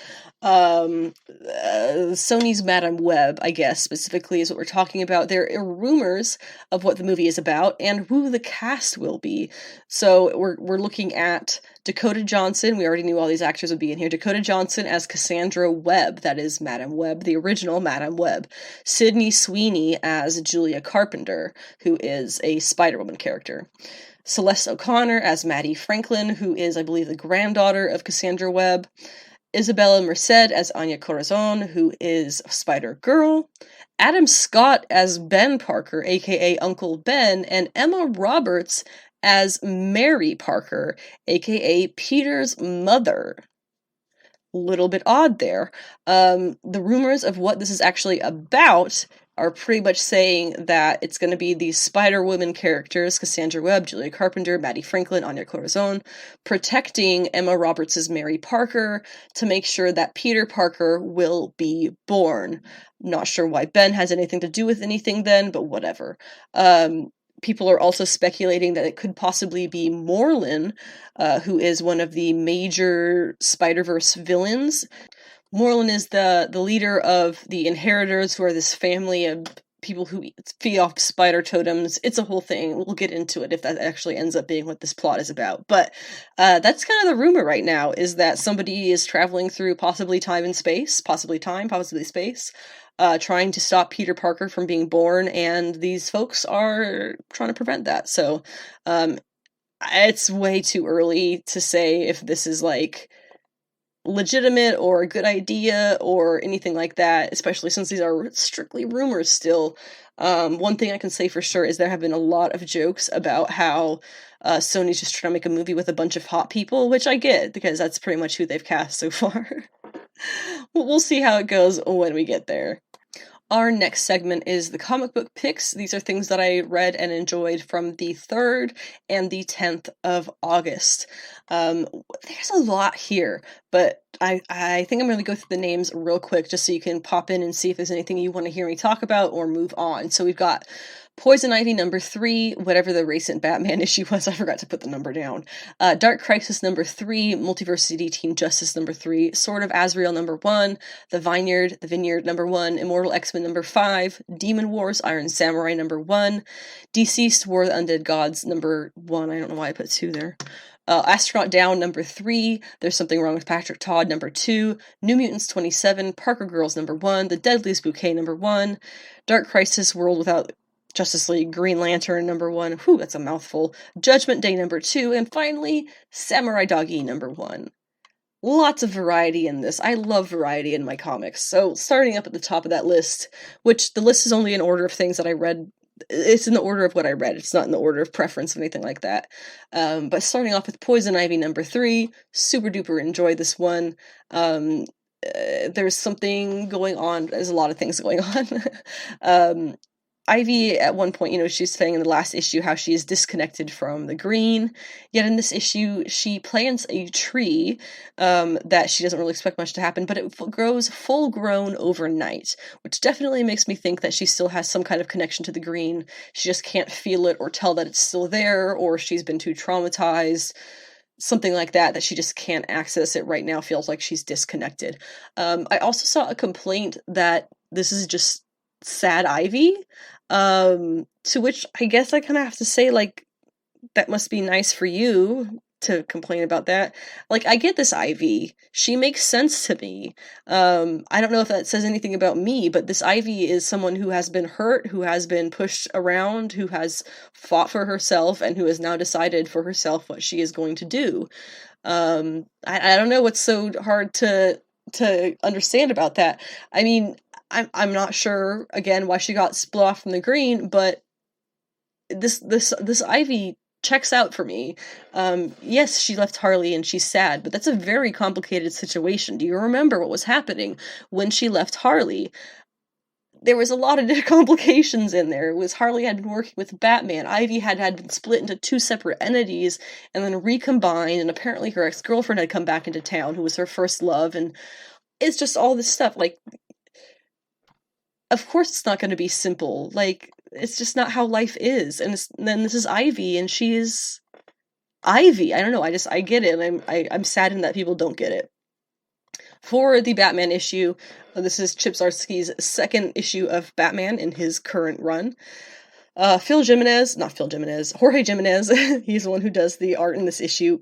Sony's Madame Web, I guess, specifically is what we're talking about. There are rumors of what the movie is about and who the cast will be. So we're looking at Dakota Johnson. We already knew all these actors would be in here. Dakota Johnson as Cassandra Webb, that is Madame Web, the original Madame Web. Sydney Sweeney as Julia Carpenter, who is a Spider-Woman character. Celeste O'Connor as Maddie Franklin, who is, I believe, the granddaughter of Cassandra Webb. Isabella Merced as Anya Corazon, who is Spider-Girl. Adam Scott as Ben Parker, aka Uncle Ben, and Emma Roberts as Mary Parker, aka Peter's mother. Little bit odd there. The rumors of what this is actually about are pretty much saying that it's going to be these Spider-Woman characters, Cassandra Webb, Julia Carpenter, Maddie Franklin, Anya Corazon, protecting Emma Roberts' Mary Parker to make sure that Peter Parker will be born. Not sure why Ben has anything to do with anything then, but whatever. People are also speculating that it could possibly be Morlun, who is one of the major Spider-Verse villains. Morlun is the leader of the Inheritors, who are this family of people who feed off spider totems. It's a whole thing. We'll get into it if that actually ends up being what this plot is about. But that's kind of the rumor right now, is that somebody is traveling through possibly time and space, possibly time, possibly space, trying to stop Peter Parker from being born, and these folks are trying to prevent that. So it's way too early to say if this is like legitimate or a good idea or anything like that, especially since these are strictly rumors still. One thing I can say for sure is there have been a lot of jokes about how Sony's just trying to make a movie with a bunch of hot people, which I get, because that's pretty much who they've cast so far. We'll see how it goes when we get there. Our next segment is the comic book picks. These are things that I read and enjoyed from the 3rd and the 10th of August. There's a lot here, but I think I'm going to go through the names real quick just so you can pop in and see if there's anything you want to hear me talk about or move on. So we've got Poison Ivy number 3, whatever the recent Batman issue was, I forgot to put the number down. Dark Crisis number 3, Multiversity Teen Justice number 3, Sword of Azrael number 1, The Vineyard number 1, Immortal X-Men number 5, Demon Wars Iron Samurai number 1, DCeased War of the Undead Gods number 1, I don't know why I put 2 there. Astronaut Down number 3, There's Something Wrong with Patrick Todd number 2, New Mutants 27, Parker Girls number 1, The Deadliest Bouquet number 1, Dark Crisis World Without Justice League Green Lantern number 1, whew, that's a mouthful, Judgment Day number 2, and finally, Samurai Dog-E number 1. Lots of variety in this. I love variety in my comics. So, starting up at the top of that list, which the list is only in order of things that I read. It's in the order of what I read. It's not in the order of preference or anything like that. But starting off with Poison Ivy number 3, super duper enjoy this one. There's something going on. There's a lot of things going on. Ivy, at one point, she's saying in the last issue how she is disconnected from the green, yet in this issue, she plants a tree that she doesn't really expect much to happen, but it grows full-grown overnight, which definitely makes me think that she still has some kind of connection to the green. She just can't feel it or tell that it's still there, or she's been too traumatized. Something like that she just can't access it right now, feels like she's disconnected. I also saw a complaint that this is just sad Ivy, to which I guess I kind of have to say, that must be nice for you to complain about that. I get this Ivy. She makes sense to me. I don't know if that says anything about me, but this Ivy is someone who has been hurt, who has been pushed around, who has fought for herself, and who has now decided for herself what she is going to do. I don't know what's so hard to understand about that. I mean, I'm not sure, again, why she got split off from the green, but this Ivy checks out for me. Yes, she left Harley and she's sad, but that's a very complicated situation. Do you remember what was happening when she left Harley? There was a lot of complications in there. It was Harley had been working with Batman. Ivy had been split into 2 separate entities and then recombined, and apparently her ex-girlfriend had come back into town, who was her first love, and it's just all this stuff. Of course it's not going to be simple. It's just not how life is. And then this is Ivy, and she is Ivy. I don't know. I get it, and I'm saddened that people don't get it. For the Batman issue, this is Chip Zdarsky's second issue of Batman in his current run. Jorge Jimenez, he's the one who does the art in this issue.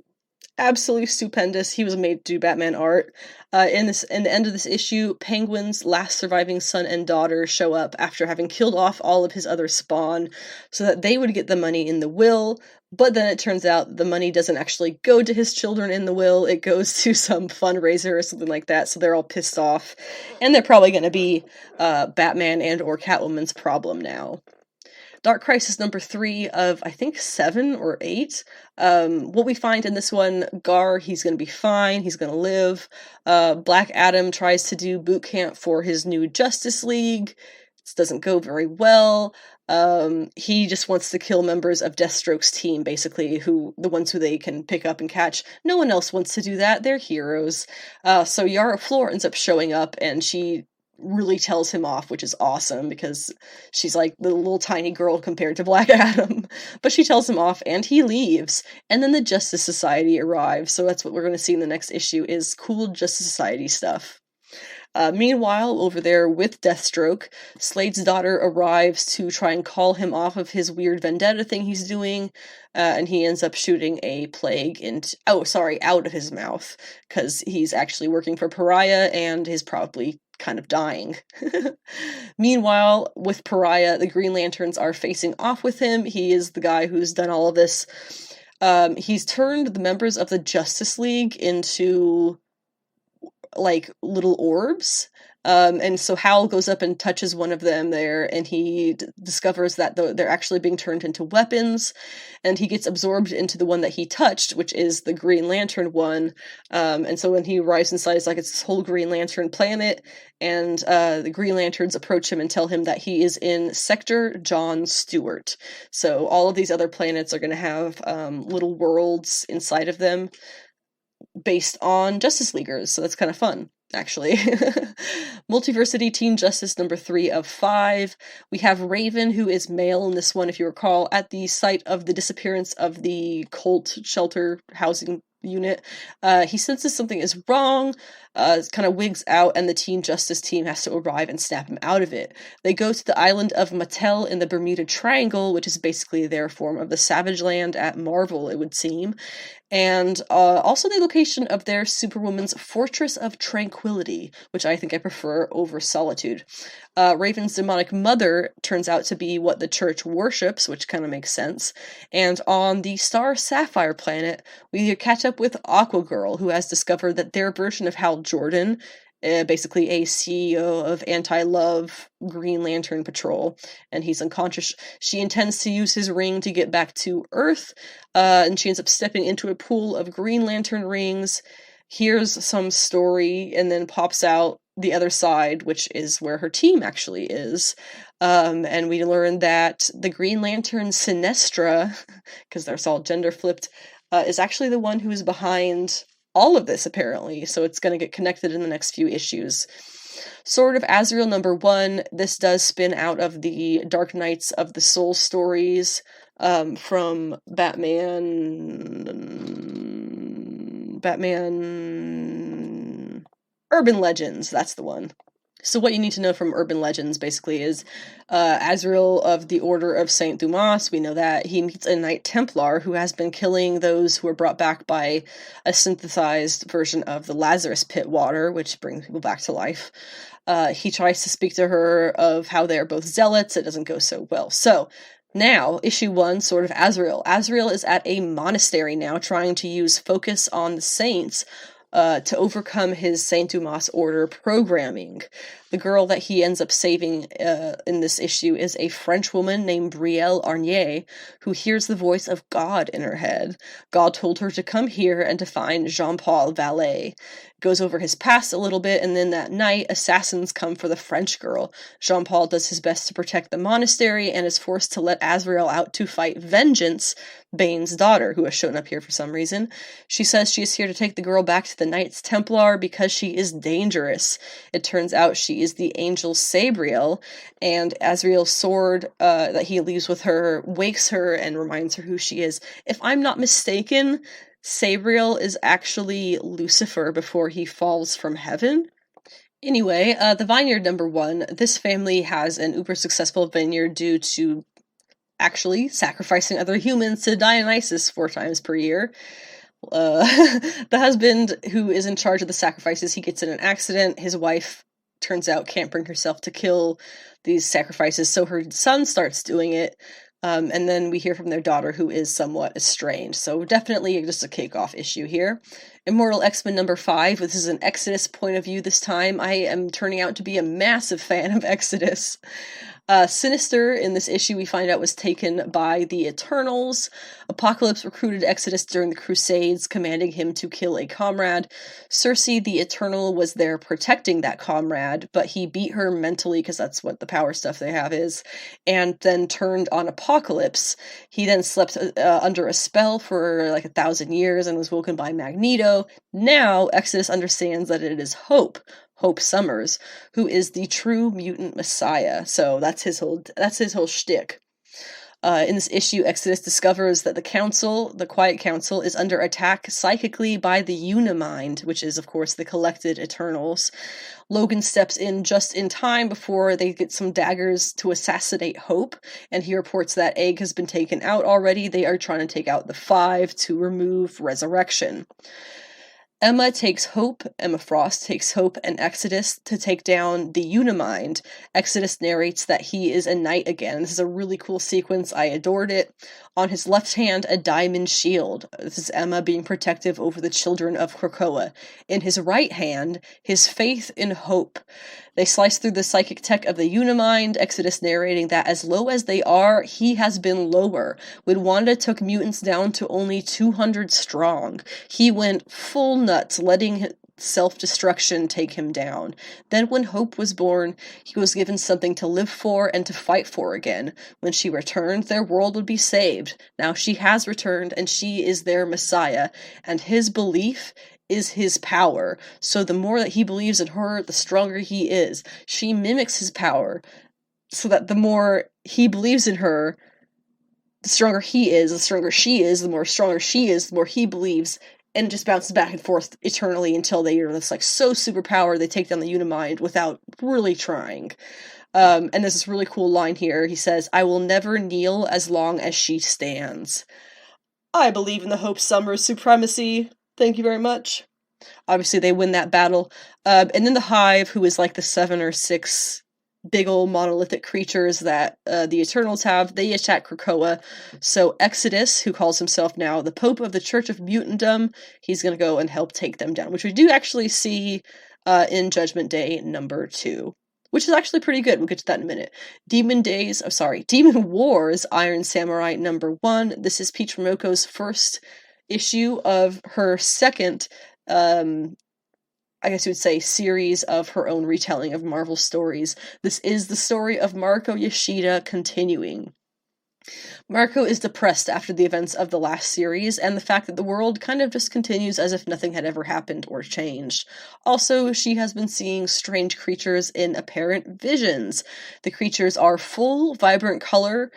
Absolutely stupendous. He was made to do Batman art. In the end of this issue, Penguin's last surviving son and daughter show up after having killed off all of his other spawn so that they would get the money in the will, but then it turns out the money doesn't actually go to his children in the will, it goes to some fundraiser or something like that, so they're all pissed off, and they're probably going to be Batman and or Catwoman's problem now. Dark Crisis number 3 of, I think, 7 or 8. What we find in this one, Gar, he's going to be fine, he's going to live. Black Adam tries to do boot camp for his new Justice League. This doesn't go very well. He just wants to kill members of Deathstroke's team, basically, the ones who they can pick up and catch. No one else wants to do that, they're heroes. So Yara Flor ends up showing up, and she really tells him off, which is awesome, because she's like the little tiny girl compared to Black Adam. But she tells him off, and he leaves. And then the Justice Society arrives, so that's what we're going to see in the next issue, is cool Justice Society stuff. Meanwhile, over there with Deathstroke, Slade's daughter arrives to try and call him off of his weird vendetta thing he's doing, and he ends up shooting a plague out of his mouth, because he's actually working for Pariah, and is probably kind of dying. Meanwhile, with Pariah, the Green Lanterns are facing off with him. He is the guy who's done all of this. He's turned the members of the Justice League into little orbs, and so Hal goes up and touches one of them there, and he discovers that they're actually being turned into weapons, and he gets absorbed into the one that he touched, which is the Green Lantern one, and so when he arrives inside, it's this whole Green Lantern planet, and the Green Lanterns approach him and tell him that he is in Sector John Stewart. So all of these other planets are going to have little worlds inside of them, based on Justice Leaguers, so that's kind of fun. actually. Multiversity Teen Justice number 3 of 5. We have Raven, who is male in this one, if you recall, at the site of the disappearance of the cult shelter housing unit. He senses something is wrong, kind of wigs out, and the Teen Justice team has to arrive and snap him out of it. They go to the island of Mattel in the Bermuda Triangle, which is basically their form of the Savage Land at Marvel, it would seem, and also the location of their Superwoman's Fortress of Tranquility, which I think I prefer over Solitude. Raven's demonic mother turns out to be what the church worships, which kind of makes sense, and on the star Sapphire planet, we catch up with Aqua Girl, who has discovered that their version of Hal Jordan, basically a CEO of anti-love Green Lantern Patrol, and he's unconscious. She intends to use his ring to get back to Earth, and she ends up stepping into a pool of Green Lantern rings, hears some story, and then pops out the other side, which is where her team actually is. And we learn that the Green Lantern Sinestra, because they're all gender flipped, is actually the one who is behind all of this, apparently, so it's going to get connected in the next few issues. Sword of Azrael number 1, this does spin out of the Dark Knights of the Soul stories from Batman Urban Legends, that's the one. So what you need to know from Urban Legends, basically, is Azrael of the Order of Saint Dumas. We know that he meets a Knight Templar who has been killing those who are brought back by a synthesized version of the Lazarus Pit water, which brings people back to life. He tries to speak to her of how they are both zealots. It doesn't go so well. So, now, issue 1, Sword of Azrael. Azrael is at a monastery now, trying to use focus on the saints to overcome his Saint Dumas order programming. The girl that he ends up saving in this issue is a French woman named Brielle Arnier, who hears the voice of God in her head. God told her to come here and to find Jean-Paul Vallée. Goes over his past a little bit, and then that night, assassins come for the French girl. Jean-Paul does his best to protect the monastery and is forced to let Azrael out to fight Vengeance, Bane's daughter, who has shown up here for some reason. She says she is here to take the girl back to the Knights Templar because she is dangerous. It turns out she is the angel Sabriel, and Azrael's sword that he leaves with her wakes her and reminds her who she is. If I'm not mistaken, Sabriel is actually Lucifer before he falls from heaven. Anyway, the Vineyard number 1. This family has an uber successful vineyard due to actually sacrificing other humans to Dionysus 4 times per year. The husband who is in charge of the sacrifices, he gets in an accident. His wife, turns out, can't bring herself to kill these sacrifices, so her son starts doing it. And then we hear from their daughter, who is somewhat estranged. So definitely just a cake-off issue here. Immortal X-Men number 5. This is an Exodus point of view this time. I am turning out to be a massive fan of Exodus. Sinister, in this issue, we find out was taken by the Eternals. Apocalypse recruited Exodus during the Crusades, commanding him to kill a comrade. Circe, the Eternal, was there protecting that comrade, but he beat her mentally, because that's what the power stuff they have is, and then turned on Apocalypse. He then slept under a spell for like 1,000 years and was woken by Magneto. Now, Exodus understands that it is Hope Summers, who is the true mutant messiah. So that's his whole shtick. In this issue, Exodus discovers that the Quiet Council, is under attack psychically by the Unimind, which is, of course, the collected Eternals. Logan steps in just in time before they get some daggers to assassinate Hope, and he reports that Egg has been taken out already. They are trying to take out the Five to remove Resurrection. Emma Frost takes Hope and Exodus to take down the Unimind. Exodus narrates that he is a knight again. This is a really cool sequence. I adored it. On his left hand, a diamond shield. This is Emma being protective over the children of Krakoa. In his right hand, his faith in Hope. They slice through the psychic tech of the Unimind, Exodus narrating that as low as they are, he has been lower. When Wanda took mutants down to only 200 strong, he went full nuts, letting self-destruction take him down. Then when Hope was born, he was given something to live for and to fight for again. When she returned, their world would be saved. Now she has returned, and she is their messiah, and his belief is his power. So the more that he believes in her, the stronger he is. She mimics his power, so that the more he believes in her, the stronger he is, the stronger she is, the more stronger she is, the more he believes, and it just bounces back and forth eternally until they are this, like, so superpower they take down the Unimind without really trying. And there's this really cool line here. He says, "I will never kneel as long as she stands." I believe in the Hope Summers supremacy. Thank you very much. Obviously, they win that battle. And then the Hive, who is like the 7 or 6 big old monolithic creatures that the Eternals have, they attack Krakoa. So Exodus, who calls himself now the Pope of the Church of Mutantdom, he's going to go and help take them down, which we do actually see in Judgment Day number 2. Which is actually pretty good. We'll get to that in a minute. Demon Wars, Iron Samurai number 1. This is Peach Momoko's first issue of her second, I guess you would say, series of her own retelling of Marvel stories. This is the story of Mariko Yoshida continuing. Mariko is depressed after the events of the last series, and the fact that the world kind of just continues as if nothing had ever happened or changed. Also, she has been seeing strange creatures in apparent visions. The creatures are full, vibrant color,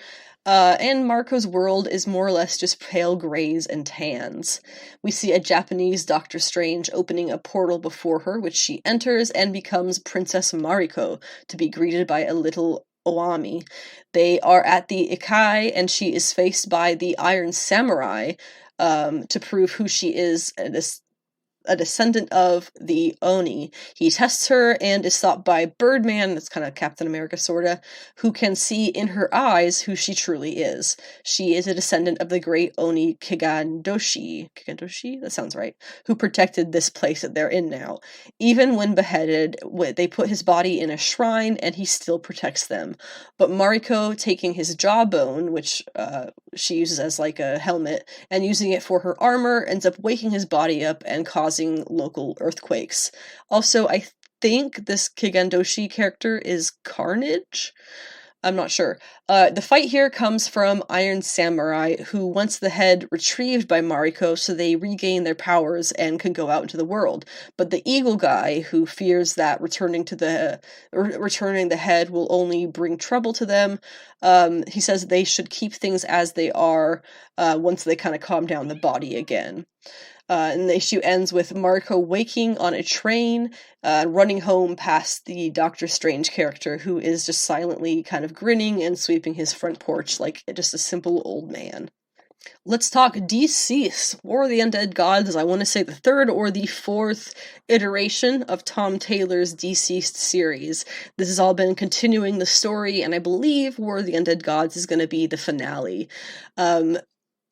and Mariko's world is more or less just pale grays and tans. We see a Japanese Doctor Strange opening a portal before her, which she enters and becomes Princess Mariko, to be greeted by a little Oami. They are at the Ikai, and she is faced by the Iron Samurai to prove who she is, a descendant of the Oni. He tests her and is stopped by Birdman, that's kind of Captain America sorta, who can see in her eyes who she truly is. She is a descendant of the great Oni Kigandoshi, that sounds right, who protected this place that they're in now. Even when beheaded, they put his body in a shrine and he still protects them. But Mariko, taking his jawbone, which she uses as like a helmet, and using it for her armor, ends up waking his body up and causing local earthquakes. Also, I think this Kigandoshi character is Carnage? I'm not sure. The fight here comes from Iron Samurai, who wants the head retrieved by Mariko so they regain their powers and can go out into the world. But the Eagle guy, who fears that returning the head will only bring trouble to them, he says they should keep things as they are once they kind of calm down the body again. And the issue ends with Mariko waking on a train, running home past the Doctor Strange character, who is just silently kind of grinning and sweeping his front porch like just a simple old man. Let's talk DCeased, War of the Undead Gods, I want to say the 3rd or the 4th iteration of Tom Taylor's DCeased series. This has all been continuing the story, and I believe War of the Undead Gods is going to be the finale.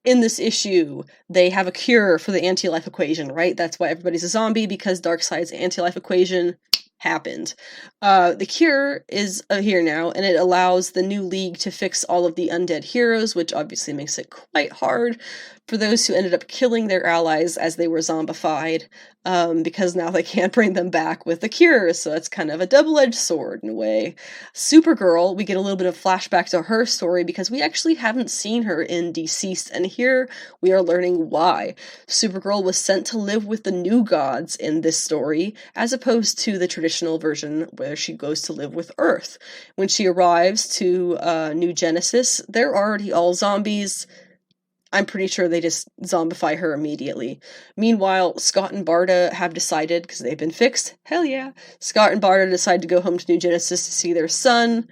In this issue, they have a cure for the anti-life equation, right? That's why everybody's a zombie, because Darkseid's anti-life equation happened. The cure is here now, and it allows the new League to fix all of the undead heroes, which obviously makes it quite hard for those who ended up killing their allies as they were zombified, because now they can't bring them back with the cure, so it's kind of a double-edged sword in a way. Supergirl, we get a little bit of flashback to her story because we actually haven't seen her in DCeased, and here we are learning why. Supergirl was sent to live with the new gods in this story, as opposed to the traditional version where she goes to live with Earth. When she arrives to New Genesis, they're already all zombies. I'm pretty sure they just zombify her immediately. Meanwhile, Scott and Barda have decided, because they've been fixed, hell yeah, Scott and Barda decide to go home to New Genesis to see their son.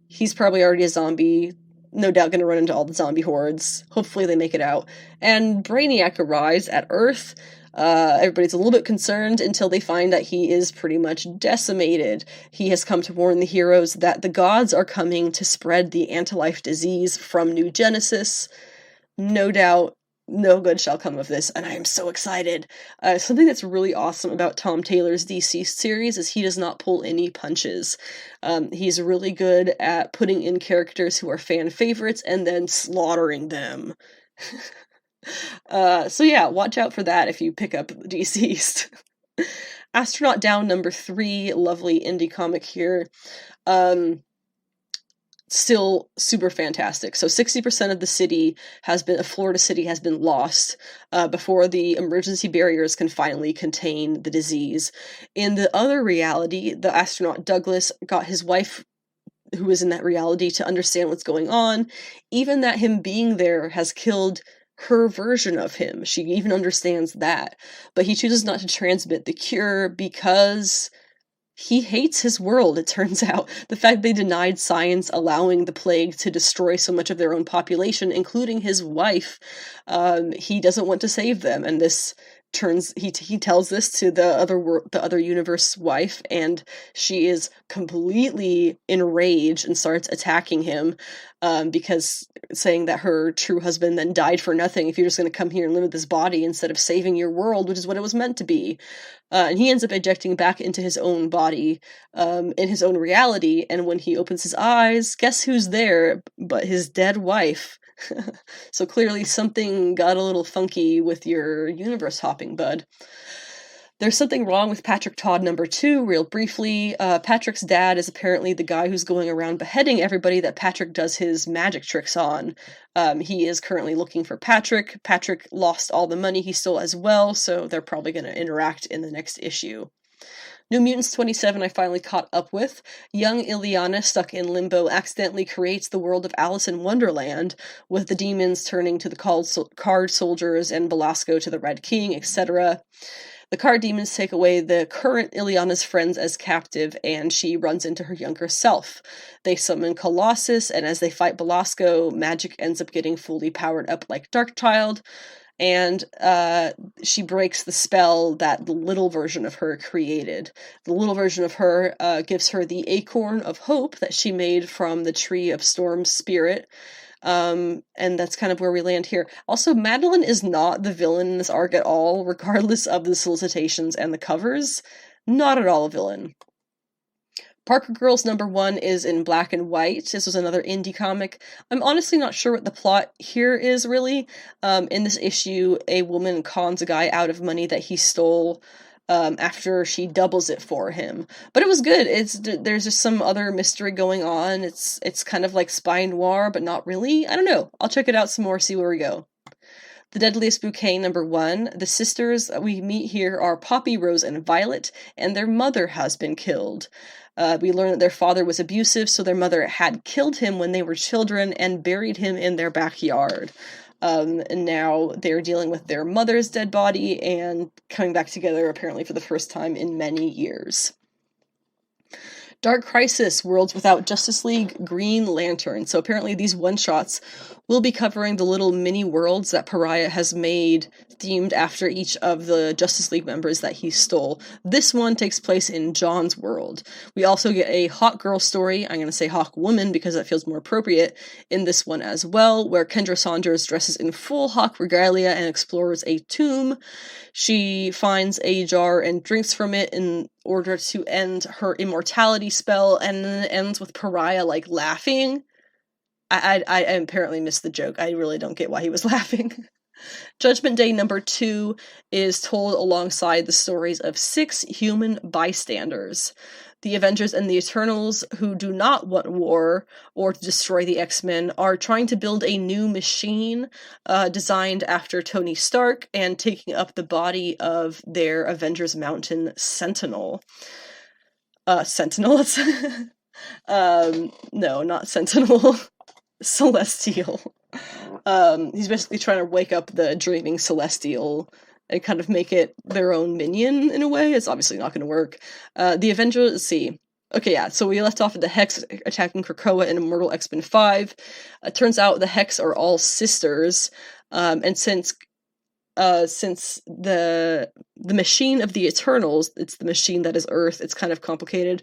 He's probably already a zombie, no doubt going to run into all the zombie hordes. Hopefully they make it out. And Brainiac arrives at Earth. Everybody's a little bit concerned until they find that he is pretty much decimated. He has come to warn the heroes that the gods are coming to spread the anti-life disease from New Genesis. No doubt, no good shall come of this, and I am so excited. Something that's really awesome about Tom Taylor's DCeased series is he does not pull any punches. He's really good at putting in characters who are fan favorites and then slaughtering them. So yeah, watch out for that if you pick up DCeased. Astronaut Down number 3, lovely indie comic here. still super fantastic. So 60% of Florida city has been lost before the emergency barriers can finally contain the disease. In the other reality, the astronaut Douglas got his wife, who is in that reality, to understand what's going on. Even that him being there has killed her version of him. She even understands that. But he chooses not to transmit the cure because he hates his world, it turns out. The fact they denied science allowing the plague to destroy so much of their own population, including his wife, he doesn't want to save them. And this he tells this to the other universe wife, and she is completely enraged and starts attacking him, because saying that her true husband then died for nothing if you're just going to come here and live with this body instead of saving your world, which is what it was meant to be. And he ends up ejecting back into his own body, in his own reality, and when he opens his eyes, guess who's there but his dead wife. So clearly something got a little funky with your universe hopping, bud. There's something wrong with Patrick Todd number 2, real briefly. Patrick's dad is apparently the guy who's going around beheading everybody that Patrick does his magic tricks on. He is currently looking for Patrick. Patrick lost all the money he stole as well, so they're probably going to interact in the next issue. New Mutants 27 I finally caught up with. Young Ileana, stuck in limbo, accidentally creates the world of Alice in Wonderland, with the demons turning to the card soldiers and Belasco to the Red King, etc. The card demons take away the current Ileana's friends as captive, and she runs into her younger self. They summon Colossus, and as they fight Belasco, magic ends up getting fully powered up like Darkchild, and she breaks the spell that the little version of her created. The little version of her gives her the acorn of hope that she made from the Tree of Storm's spirit. And that's kind of where we land here. Also, Madeline is not the villain in this arc at all, regardless of the solicitations and the covers. Not at all a villain. Parker Girls number 1 is in black and white. This was another indie comic. I'm honestly not sure what the plot here is, really. In this issue, a woman cons a guy out of money that he stole, after she doubles it for him. But it was good. There's just some other mystery going on. It's kind of like spy noir, but not really. I don't know. I'll check it out some more, see where we go. The Deadliest Bouquet number 1. The sisters we meet here are Poppy, Rose, and Violet, and their mother has been killed. We learn that their father was abusive, so their mother had killed him when they were children and buried him in their backyard. And now they're dealing with their mother's dead body and coming back together apparently for the first time in many years. Dark Crisis, Worlds Without Justice League, Green Lantern. So apparently these one-shots will be covering the little mini-worlds that Pariah has made themed after each of the Justice League members that he stole. This one takes place in John's world. We also get a Hawk Girl story, I'm going to say Hawk Woman because that feels more appropriate, in this one as well, where Kendra Saunders dresses in full Hawk regalia and explores a tomb. She finds a jar and drinks from it in order to end her immortality spell, and then it ends with Pariah, like, laughing. I apparently missed the joke. I really don't get why he was laughing. Judgment Day number 2 is told alongside the stories of 6 human bystanders. The Avengers and the Eternals, who do not want war or to destroy the X-Men, are trying to build a new machine designed after Tony Stark and taking up the body of their Avengers Mountain Sentinel. Sentinel? No, not Sentinel. Celestial. He's basically trying to wake up the dreaming Celestial and kind of make it their own minion in a way. It's obviously not going to work. The Avengers, let's see. Okay, yeah, so we left off at the Hex attacking Krakoa in Immortal X-Men 5. Turns out the Hex are all sisters, and since the machine of the Eternals, it's the machine that is Earth, it's kind of complicated,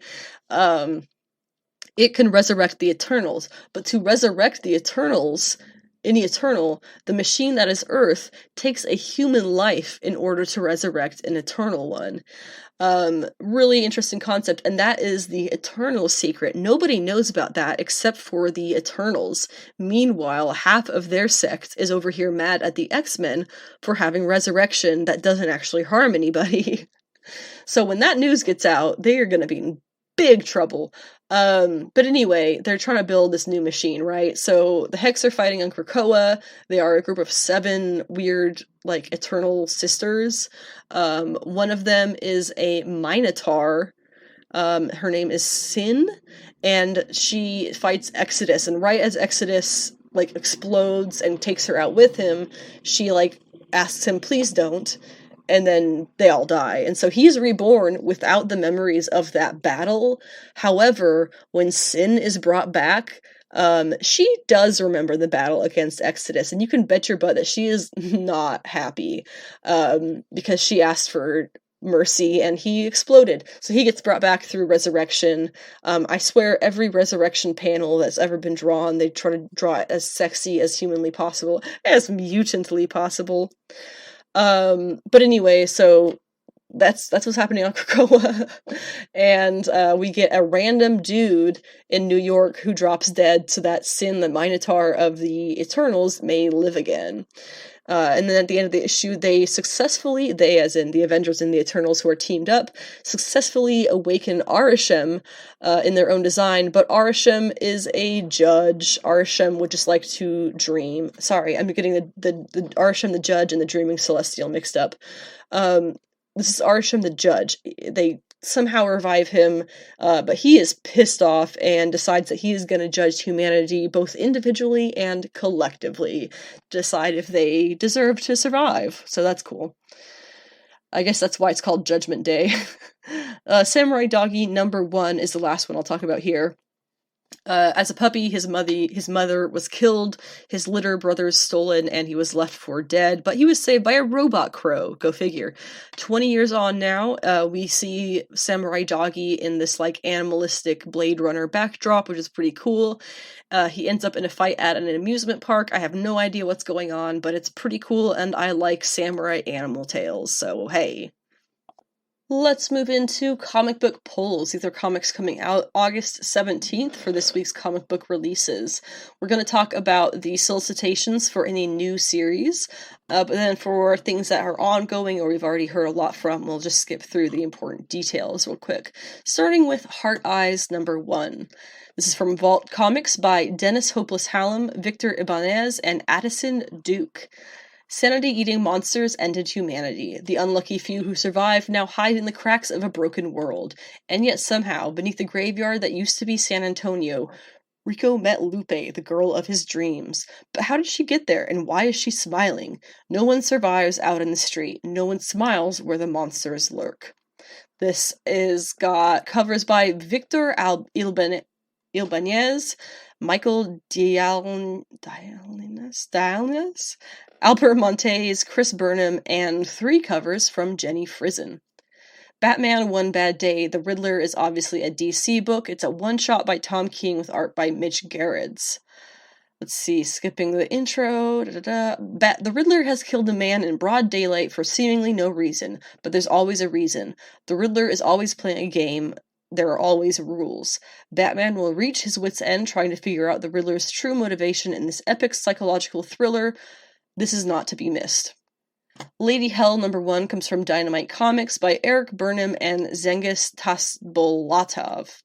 it can resurrect the Eternals, but to resurrect the Eternals, in the Eternal, the machine that is Earth takes a human life in order to resurrect an Eternal one. Really interesting concept, and that is the Eternal secret. Nobody knows about that except for the Eternals. Meanwhile, half of their sect is over here mad at the X-Men for having resurrection that doesn't actually harm anybody. So when that news gets out, they are going to be in big trouble. But anyway, they're trying to build this new machine, right? So the Hex are fighting on Krakoa. They are a group of 7 weird, like, eternal sisters. One of them is a Minotaur. Her name is Sin, and she fights Exodus, and right as Exodus, like, explodes and takes her out with him, she, like, asks him, please don't, and then they all die. And so he's reborn without the memories of that battle. However, when Sin is brought back, she does remember the battle against Exodus, and you can bet your butt that she is not happy, because she asked for mercy and he exploded. So he gets brought back through resurrection. I swear every resurrection panel that's ever been drawn, they try to draw it as sexy as humanly possible, as mutantly possible. But anyway, so that's what's happening on Krakoa. And we get a random dude in New York who drops dead so that Sin, the Minotaur of the Eternals, may live again. And then at the end of the issue, they as in the Avengers and the Eternals who are teamed up, successfully awaken Arishem in their own design, but Arishem is a judge. Arishem would just like to dream. Sorry, I'm getting the Arishem the Judge and the Dreaming Celestial mixed up. This is Arishem the Judge. They somehow revive him, but he is pissed off and decides that he is going to judge humanity both individually and collectively, decide if they deserve to survive. So that's cool. I guess that's why it's called Judgment Day. Samurai Doggy #1 is the last one I'll talk about here. As a puppy, his mother was killed, his litter brothers stolen, and he was left for dead, but he was saved by a robot crow. Go figure. 20 years on now, we see Samurai Doggy in this, like, animalistic Blade Runner backdrop, which is pretty cool. He ends up in a fight at an amusement park. I have no idea what's going on, but it's pretty cool, and I like samurai animal tales, so hey. Let's move into comic book polls. These are comics coming out August 17th for this week's comic book releases. We're going to talk about the solicitations for any new series, but then for things that are ongoing or we've already heard a lot from, we'll just skip through the important details real quick. Starting with Heart Eyes #1. This is from Vault Comics by Dennis Hopeless Hallam, Victor Ibanez, and Addison Duke. Sanity-eating monsters ended humanity. The unlucky few who survived now hide in the cracks of a broken world. And yet somehow, beneath the graveyard that used to be San Antonio, Rico met Lupe, the girl of his dreams. But how did she get there, and why is she smiling? No one survives out in the street. No one smiles where the monsters lurk. This is got covers by Victor Ibanez, Michael Dialynas, Albert Montes, Chris Burnham, and 3 covers from Jenny Frison. Batman One Bad Day, The Riddler is obviously a DC book. It's a one-shot by Tom King with art by Mitch Gerrits. Let's see, skipping the intro. The Riddler has killed a man in broad daylight for seemingly no reason, but there's always a reason. The Riddler is always playing a game. There are always rules. Batman will reach his wit's end trying to figure out the Riddler's true motivation in this epic psychological thriller. This is not to be missed. Lady Hell #1 comes from Dynamite Comics by Eric Burnham and Zengiz Tasbolatov.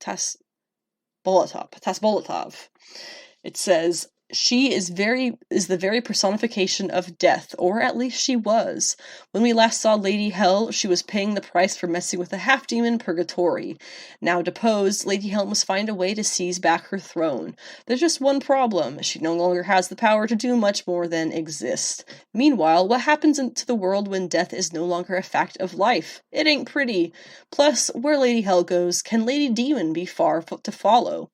It says, she is the very personification of death, or at least she was. When we last saw Lady Hell, she was paying the price for messing with the half-demon Purgatory. Now deposed, Lady Hell must find a way to seize back her throne. There's just one problem. She no longer has the power to do much more than exist. Meanwhile, what happens to the world when death is no longer a fact of life? It ain't pretty. Plus, where Lady Hell goes, can Lady Demon be far to follow?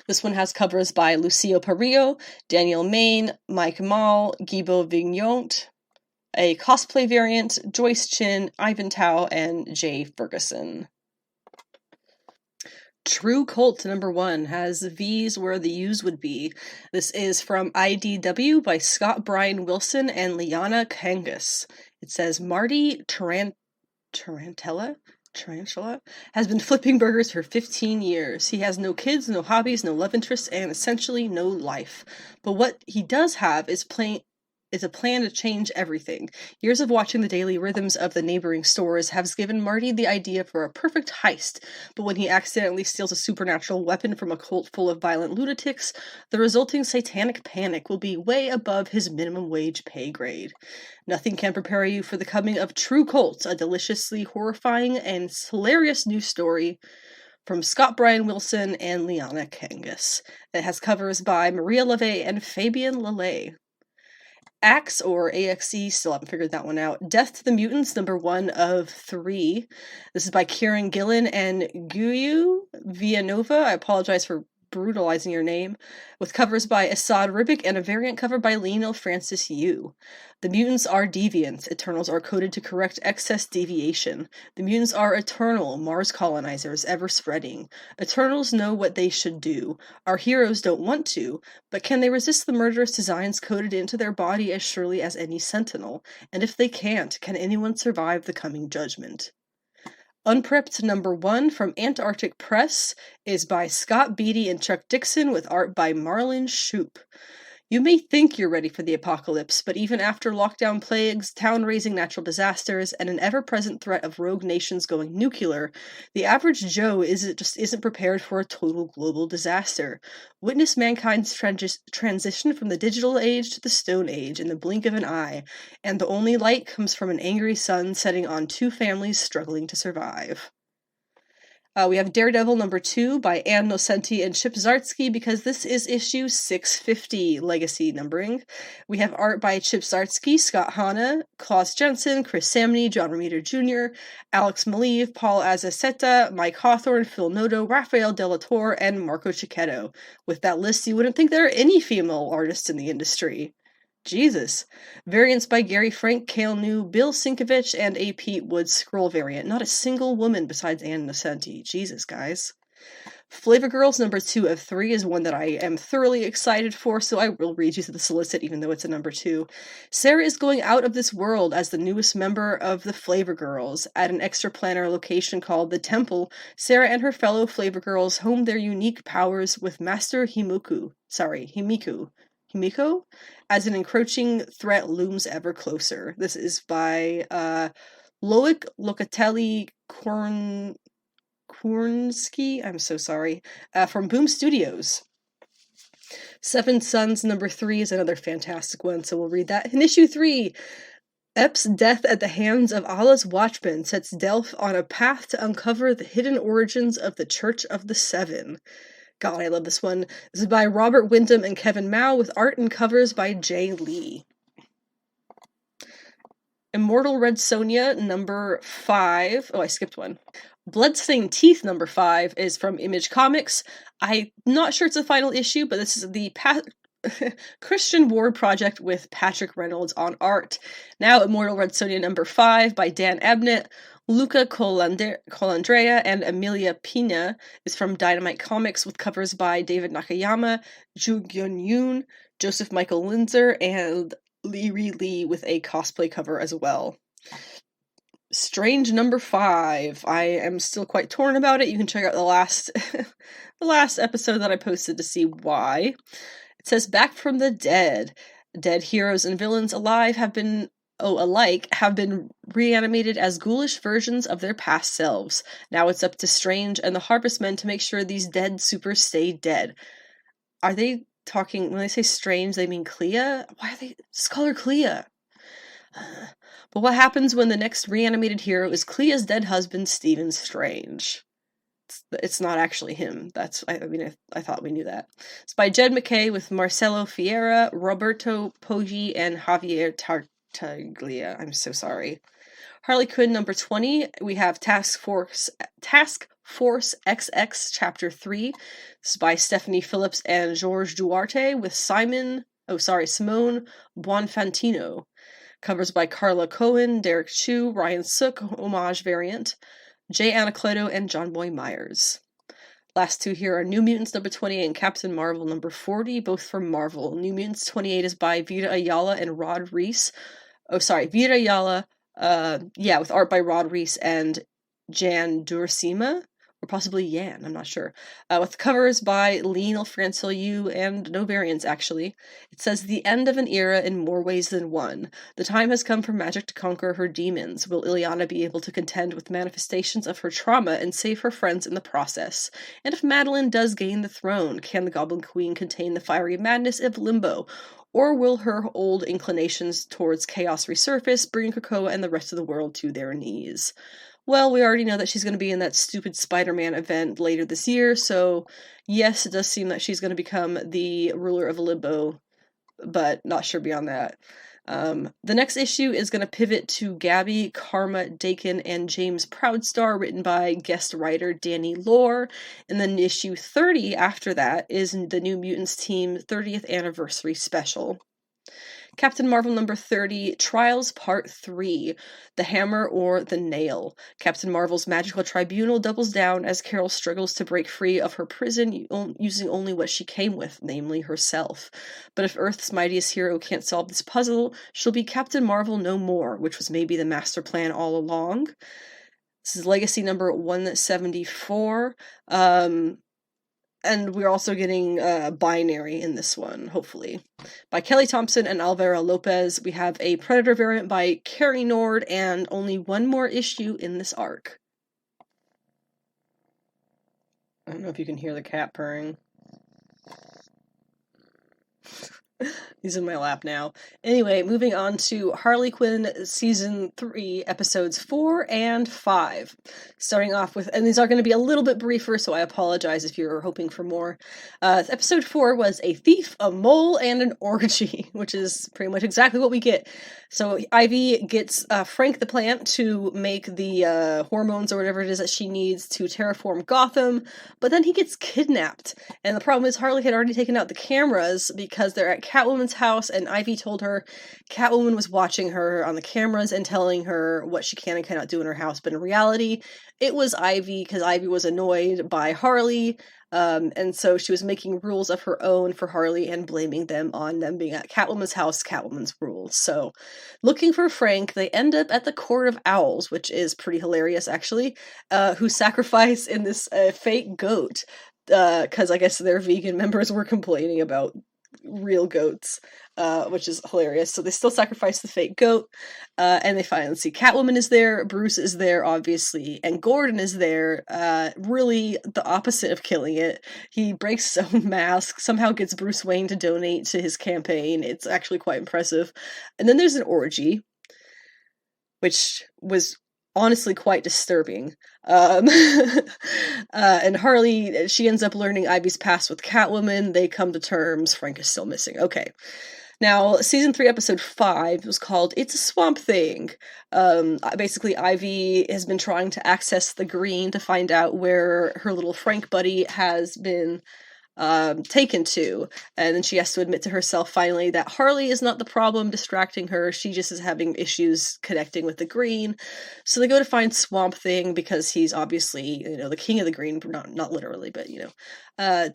This one has covers by Lucio Parrillo, Daniel Main, Mike Mall, Guibo Vigneault, a cosplay variant, Joyce Chin, Ivan Tao, and Jay Ferguson. True Cult #1 has V's where the U's would be. This is from IDW by Scott Bryan Wilson and Liana Kangas. It says Marty Tarantella has been flipping burgers for 15 years. He has no kids, no hobbies, no love interests, and essentially no life. But what he does have is is a plan to change everything. Years of watching the daily rhythms of the neighboring stores has given Marty the idea for a perfect heist, but when he accidentally steals a supernatural weapon from a cult full of violent lunatics, the resulting satanic panic will be way above his minimum wage pay grade. Nothing can prepare you for the coming of True Cult, a deliciously horrifying and hilarious new story from Scott Bryan Wilson and Liana Kangas. It has covers by Maria LeVay and Fabian Lelay. Axe, or AXE, still haven't figured that one out. Death to the Mutants, number 1 of 3. This is by Kieran Gillen and Guyu Villanova. I apologize for brutalizing your name. With covers by Assad Ribic and a variant cover by Lionel Francis Yu. The mutants are deviants. Eternals are coded to correct excess deviation. The mutants are eternal, Mars colonizers, ever spreading. Eternals know what they should do. Our heroes don't want to, but can they resist the murderous designs coded into their body as surely as any sentinel? And if they can't, can anyone survive the coming judgment? Unprepped number 1 from Antarctic Press is by Scott Beatty and Chuck Dixon with art by Marlon Shoup. You may think you're ready for the apocalypse, but even after lockdown plagues, town-raising natural disasters, and an ever-present threat of rogue nations going nuclear, the average Joe isn't prepared for a total global disaster. Witness mankind's transition from the digital age to the Stone Age in the blink of an eye, and the only light comes from an angry sun setting on 2 families struggling to survive. We have Daredevil number 2 by Ann Nocenti and Chip Zdarsky, because this is issue 650 legacy numbering. We have art by Chip Zdarsky, Scott Hanna, Klaus Jensen, Chris Samney, John Romita Jr., Alex Maleev, Paul Azaceta, Mike Hawthorne, Phil Noto, Rafael Delatorre, and Marco Cicchetto. With that list, you wouldn't think there are any female artists in the industry. Jesus. Variants by Gary Frank, Cale New, Bill Sienkiewicz, and A. Pete Woods scroll variant. Not a single woman besides Ann Nocenti. Jesus, guys. Flavor Girls number 2 of 3 is one that I am thoroughly excited for, so I will read you to the solicit even though it's a number 2. Sarah is going out of this world as the newest member of the Flavor Girls. At an extra-planar location called The Temple, Sarah and her fellow Flavor Girls hone their unique powers with Master Himiko, as an encroaching threat looms ever closer. This is by Loic Locatelli Kornsky, I'm so sorry, from Boom Studios. Seven Sons number 3 is another fantastic one, so we'll read that. In issue 3, Ep's death at the hands of Allah's Watchmen sets Delph on a path to uncover the hidden origins of the Church of the Seven. God, I love this one. This is by Robert Wyndham and Kevin Mao with art and covers by Jay Lee. Immortal Red Sonja, number 5. Oh, I skipped one. Bloodstained Teeth, number 5, is from Image Comics. I'm not sure it's the final issue, but this is the Christian Ward project with Patrick Reynolds on art. Now, Immortal Red Sonja, number 5, by Dan Abnett. Luca Colandrea and Emilia Pina is from Dynamite Comics with covers by David Nakayama, Ju Gyun-yoon, Joseph Michael Linzer, and Lee with a cosplay cover as well. Strange number 5. I am still quite torn about it. You can check out the last episode that I posted to see why. It says, back from the dead. Dead heroes and villains alike have been reanimated as ghoulish versions of their past selves. Now it's up to Strange and the Harvestmen to make sure these dead supers stay dead. Are they talking, when they say Strange, they mean Clea? Why are they, just call her Clea. But what happens when the next reanimated hero is Clea's dead husband, Stephen Strange? It's not actually him. I thought we knew that. It's by Jed McKay with Marcelo Fiera, Roberto Poggi, and Javier Tartaglia. I'm so sorry. Harley Quinn number 20. We have Task Force XX Chapter 3. This is by Stephanie Phillips and George Duarte with Simone Buonfantino. Covers by Carla Cohen, Derek Chu, Ryan Sook, homage variant, Jay Anacleto, and John Boy Myers. Last 2 here are New Mutants number 28 and Captain Marvel number 40, both from Marvel. New Mutants 28 is by Vita Ayala and Rod Reese. Vita Ayala, with art by Rod Reese and Jan Duursema, or possibly Yan, I'm not sure, with covers by Lionel Franciliou and no variants, actually. It says, "The end of an era in more ways than one. The time has come for magic to conquer her demons. Will Ileana be able to contend with manifestations of her trauma and save her friends in the process? And if Madeline does gain the throne, can the Goblin Queen contain the fiery madness of Limbo? Or will her old inclinations towards chaos resurface, bringing Krakoa and the rest of the world to their knees?" Well, we already know that she's going to be in that stupid Spider-Man event later this year, so yes, it does seem that she's going to become the ruler of Limbo, but not sure beyond that. The next issue is going to pivot to Gabby, Karma, Dakin, and James Proudstar, written by guest writer Danny Lore. And then issue 30 after that is the New Mutants team 30th anniversary special. Captain Marvel number 30, Trials Part 3, The Hammer or the Nail. Captain Marvel's magical tribunal doubles down as Carol struggles to break free of her prison using only what she came with, namely herself. But if Earth's mightiest hero can't solve this puzzle, she'll be Captain Marvel no more, which was maybe the master plan all along. This is Legacy number 174. And we're also getting Binary in this one, hopefully. By Kelly Thompson and Alvaro Lopez, we have a Predator variant by Carrie Nord, and only one more issue in this arc. I don't know if you can hear the cat purring. He's in my lap now. Anyway, moving on to Harley Quinn Season 3, Episodes 4 and 5. Starting off with, and these are going to be a little bit briefer, so I apologize if you're hoping for more. Episode 4 was A Thief, a Mole, and an Orgy, which is pretty much exactly what we get. So Ivy gets Frank the Plant to make the hormones or whatever it is that she needs to terraform Gotham, but then he gets kidnapped. And the problem is Harley had already taken out the cameras because they're at Catwoman's house, and Ivy told her Catwoman was watching her on the cameras and telling her what she can and cannot do in her house, but in reality, it was Ivy, because Ivy was annoyed by Harley, and so she was making rules of her own for Harley and blaming them on them being at Catwoman's house, Catwoman's rules. So, looking for Frank, they end up at the Court of Owls, which is pretty hilarious, actually, who sacrifice in this fake goat, because I guess their vegan members were complaining about real goats, which is hilarious. So they still sacrifice the fake goat, and they finally see Catwoman is there, Bruce is there, obviously, and Gordon is there, really the opposite of killing it. He breaks his own mask, somehow gets Bruce Wayne to donate to his campaign. It's actually quite impressive. And then there's an orgy, which was honestly quite disturbing. And Harley, she ends up learning Ivy's past with Catwoman. They come to terms. Frank is still missing. Okay. Now, Season 3, Episode 5 was called It's a Swamp Thing. Basically, Ivy has been trying to access the green to find out where her little Frank buddy has been taken to, and then she has to admit to herself finally that Harley is not the problem distracting her, she just is having issues connecting with the green. So they go to find Swamp Thing because he's obviously, the king of the green, not literally, but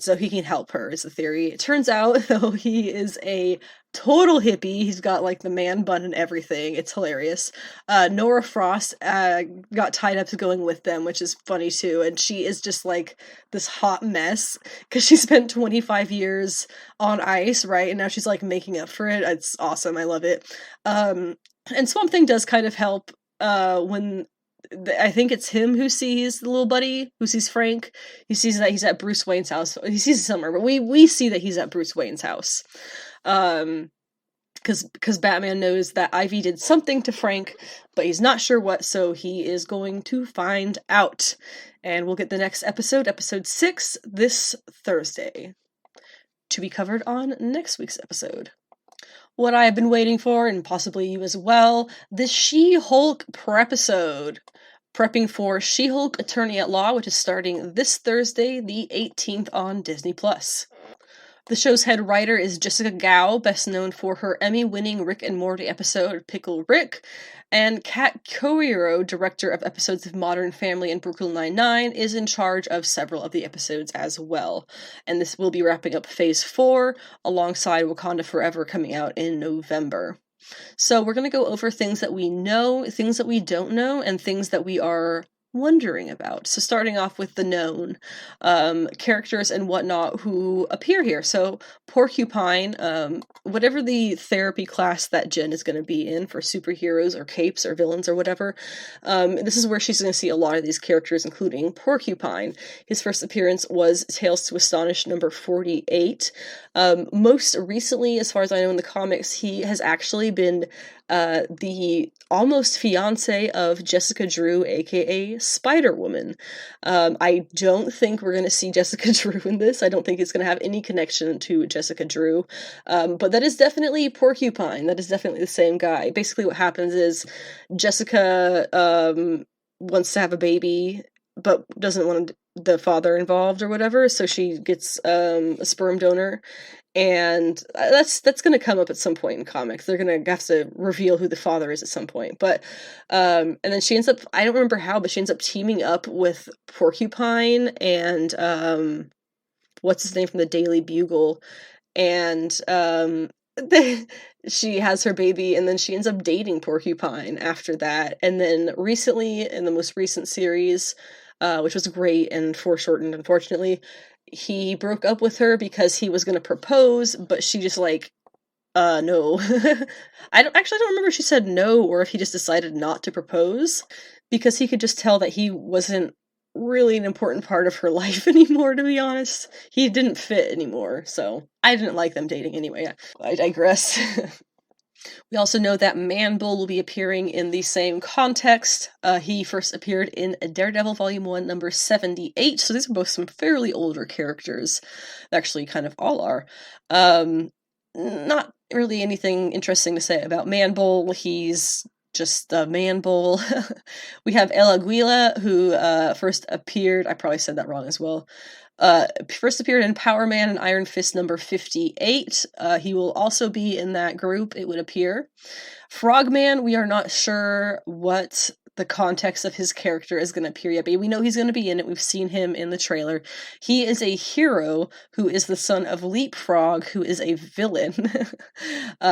so he can help her is the theory. It turns out, though, he is a total hippie. He's got like the man bun and everything. It's hilarious. Nora Frost got tied up to going with them, which is funny too, and she is just like this hot mess because she spent 25 years on ice, right? And now she's like making up for it. It's awesome. I love it. And Swamp Thing does kind of help when I think it's him who sees the little buddy, who sees Frank. He sees that he's at Bruce Wayne's house. He sees it somewhere, but we see that he's at Bruce Wayne's house. Because Batman knows that Ivy did something to Frank, but he's not sure what, so he is going to find out. And we'll get the next episode, episode 6, this Thursday, to be covered on next week's episode. What I have been waiting for, and possibly you as well, the She-Hulk Prepisode. Prepping for She-Hulk Attorney at Law, which is starting this Thursday, the 18th on Disney+. The show's head writer is Jessica Gao, best known for her Emmy-winning Rick and Morty episode, Pickle Rick, and Kat Coiro, director of episodes of Modern Family and Brooklyn Nine-Nine, is in charge of several of the episodes as well. And this will be wrapping up Phase 4, alongside Wakanda Forever coming out in November. So we're going to go over things that we know, things that we don't know, and things that we are wondering about. So starting off with the known characters and whatnot who appear here. So Porcupine, whatever the therapy class that Jen is going to be in for superheroes or capes or villains or whatever, this is where she's going to see a lot of these characters, including Porcupine. His first appearance was Tales to Astonish number 48. Most recently, as far as I know in the comics, he has actually been the almost fiance of Jessica Drew, aka Spider-Woman. I don't think we're going to see Jessica Drew in this. I don't think it's going to have any connection to Jessica Drew. But that is definitely Porcupine. That is definitely the same guy. Basically what happens is Jessica wants to have a baby, but doesn't want the father involved or whatever, so she gets a sperm donor. And that's going to come up at some point in comics. They're going to have to reveal who the father is at some point. But, and then she ends up, I don't remember how, but she ends up teaming up with Porcupine and, what's his name from the Daily Bugle. And, she has her baby, and then she ends up dating Porcupine after that. And then recently, in the most recent series, which was great and foreshortened, unfortunately, he broke up with her because he was going to propose, but she just no. I don't remember if she said no or if he just decided not to propose, because he could just tell that he wasn't really an important part of her life anymore, to be honest. He didn't fit anymore, so I didn't like them dating anyway. I digress. We also know that Man-Bull will be appearing in the same context. He first appeared in Daredevil Volume 1, number 78, so these are both some fairly older characters. They actually kind of all are. Not really anything interesting to say about Man-Bull. He's just a Man-Bull. We have El Aguila, who first appeared, I probably said that wrong as well, first appeared in Power Man and Iron Fist number 58. He will also be in that group, it would appear. Frogman, we are not sure what the context of his character is going to appear yet, but we know he's going to be in it. We've seen him in the trailer. He is a hero who is the son of Leapfrog, who is a villain.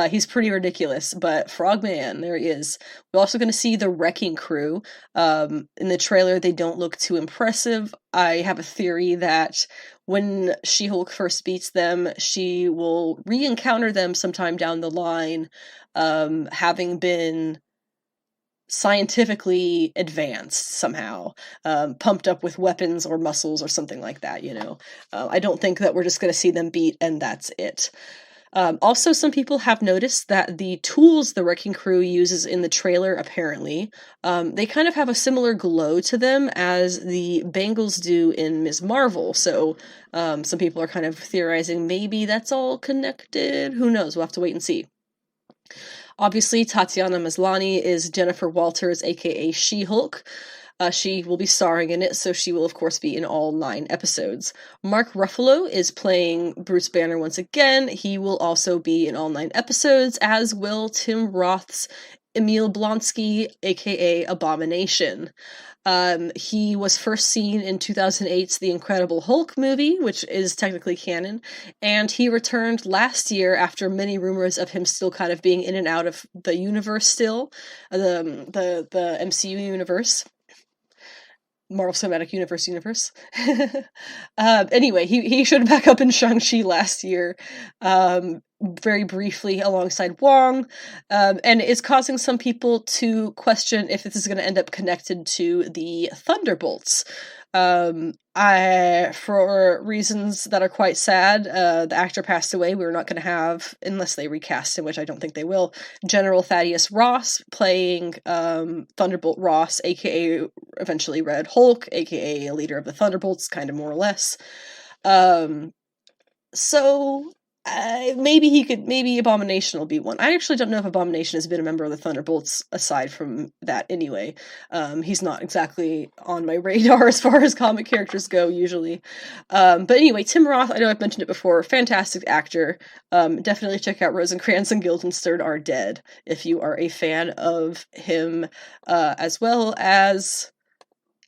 He's pretty ridiculous, but Frogman, there he is. We're also going to see the Wrecking Crew. In the trailer, they don't look too impressive. I have a theory that when She-Hulk first beats them, she will re-encounter them sometime down the line, having been scientifically advanced somehow, pumped up with weapons or muscles or something like that, you know. I don't think that we're just going to see them beat and that's it. Also, some people have noticed that the tools the Wrecking Crew uses in the trailer, apparently, they kind of have a similar glow to them as the bangles do in Ms. Marvel, so some people are kind of theorizing maybe that's all connected. Who knows? We'll have to wait and see. Obviously, Tatiana Maslany is Jennifer Walters, aka She-Hulk. She will be starring in it, so she will, of course, be in all 9 episodes. Mark Ruffalo is playing Bruce Banner once again. He will also be in all 9 episodes, as will Tim Roth's Emil Blonsky, aka Abomination. He was first seen in 2008's The Incredible Hulk movie, which is technically canon, and he returned last year after many rumors of him still kind of being in and out of the universe still, the MCU universe. Marvel Cinematic Universe. Anyway, he showed back up in Shang-Chi last year, very briefly alongside Wong, and is causing some people to question if this is going to end up connected to the Thunderbolts. For reasons that are quite sad, the actor passed away. We're not going to have, unless they recast him, which I don't think they will, General Thaddeus Ross playing Thunderbolt Ross, aka eventually Red Hulk, aka a leader of the Thunderbolts, kind of more or less. So maybe Abomination will be one. I actually don't know if Abomination has been a member of the Thunderbolts aside from that anyway. He's not exactly on my radar as far as comic characters go usually. But anyway, Tim Roth, I know I've mentioned it before, fantastic actor. Definitely check out Rosencrantz and Guildenstern Are Dead if you are a fan of him, as well as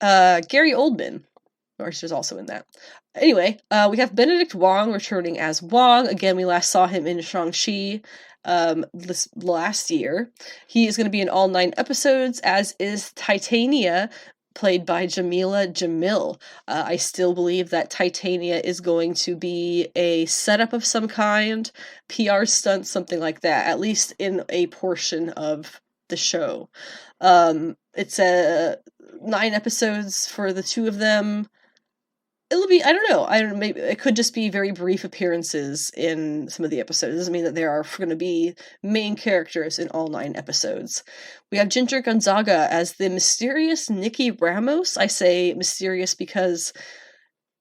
Gary Oldman. Which is also in that. Anyway, we have Benedict Wong returning as Wong. Again, we last saw him in Shang-Chi this last year. He is going to be in all 9 episodes, as is Titania, played by Jamila Jamil. I still believe that Titania is going to be a setup of some kind, PR stunt, something like that, at least in a portion of the show. It's 9 episodes for the two of them. It'll be, I don't know, maybe it could just be very brief appearances in some of the episodes. It doesn't mean that there are going to be main characters in all 9 episodes. We have Ginger Gonzaga as the mysterious Nikki Ramos. I say mysterious because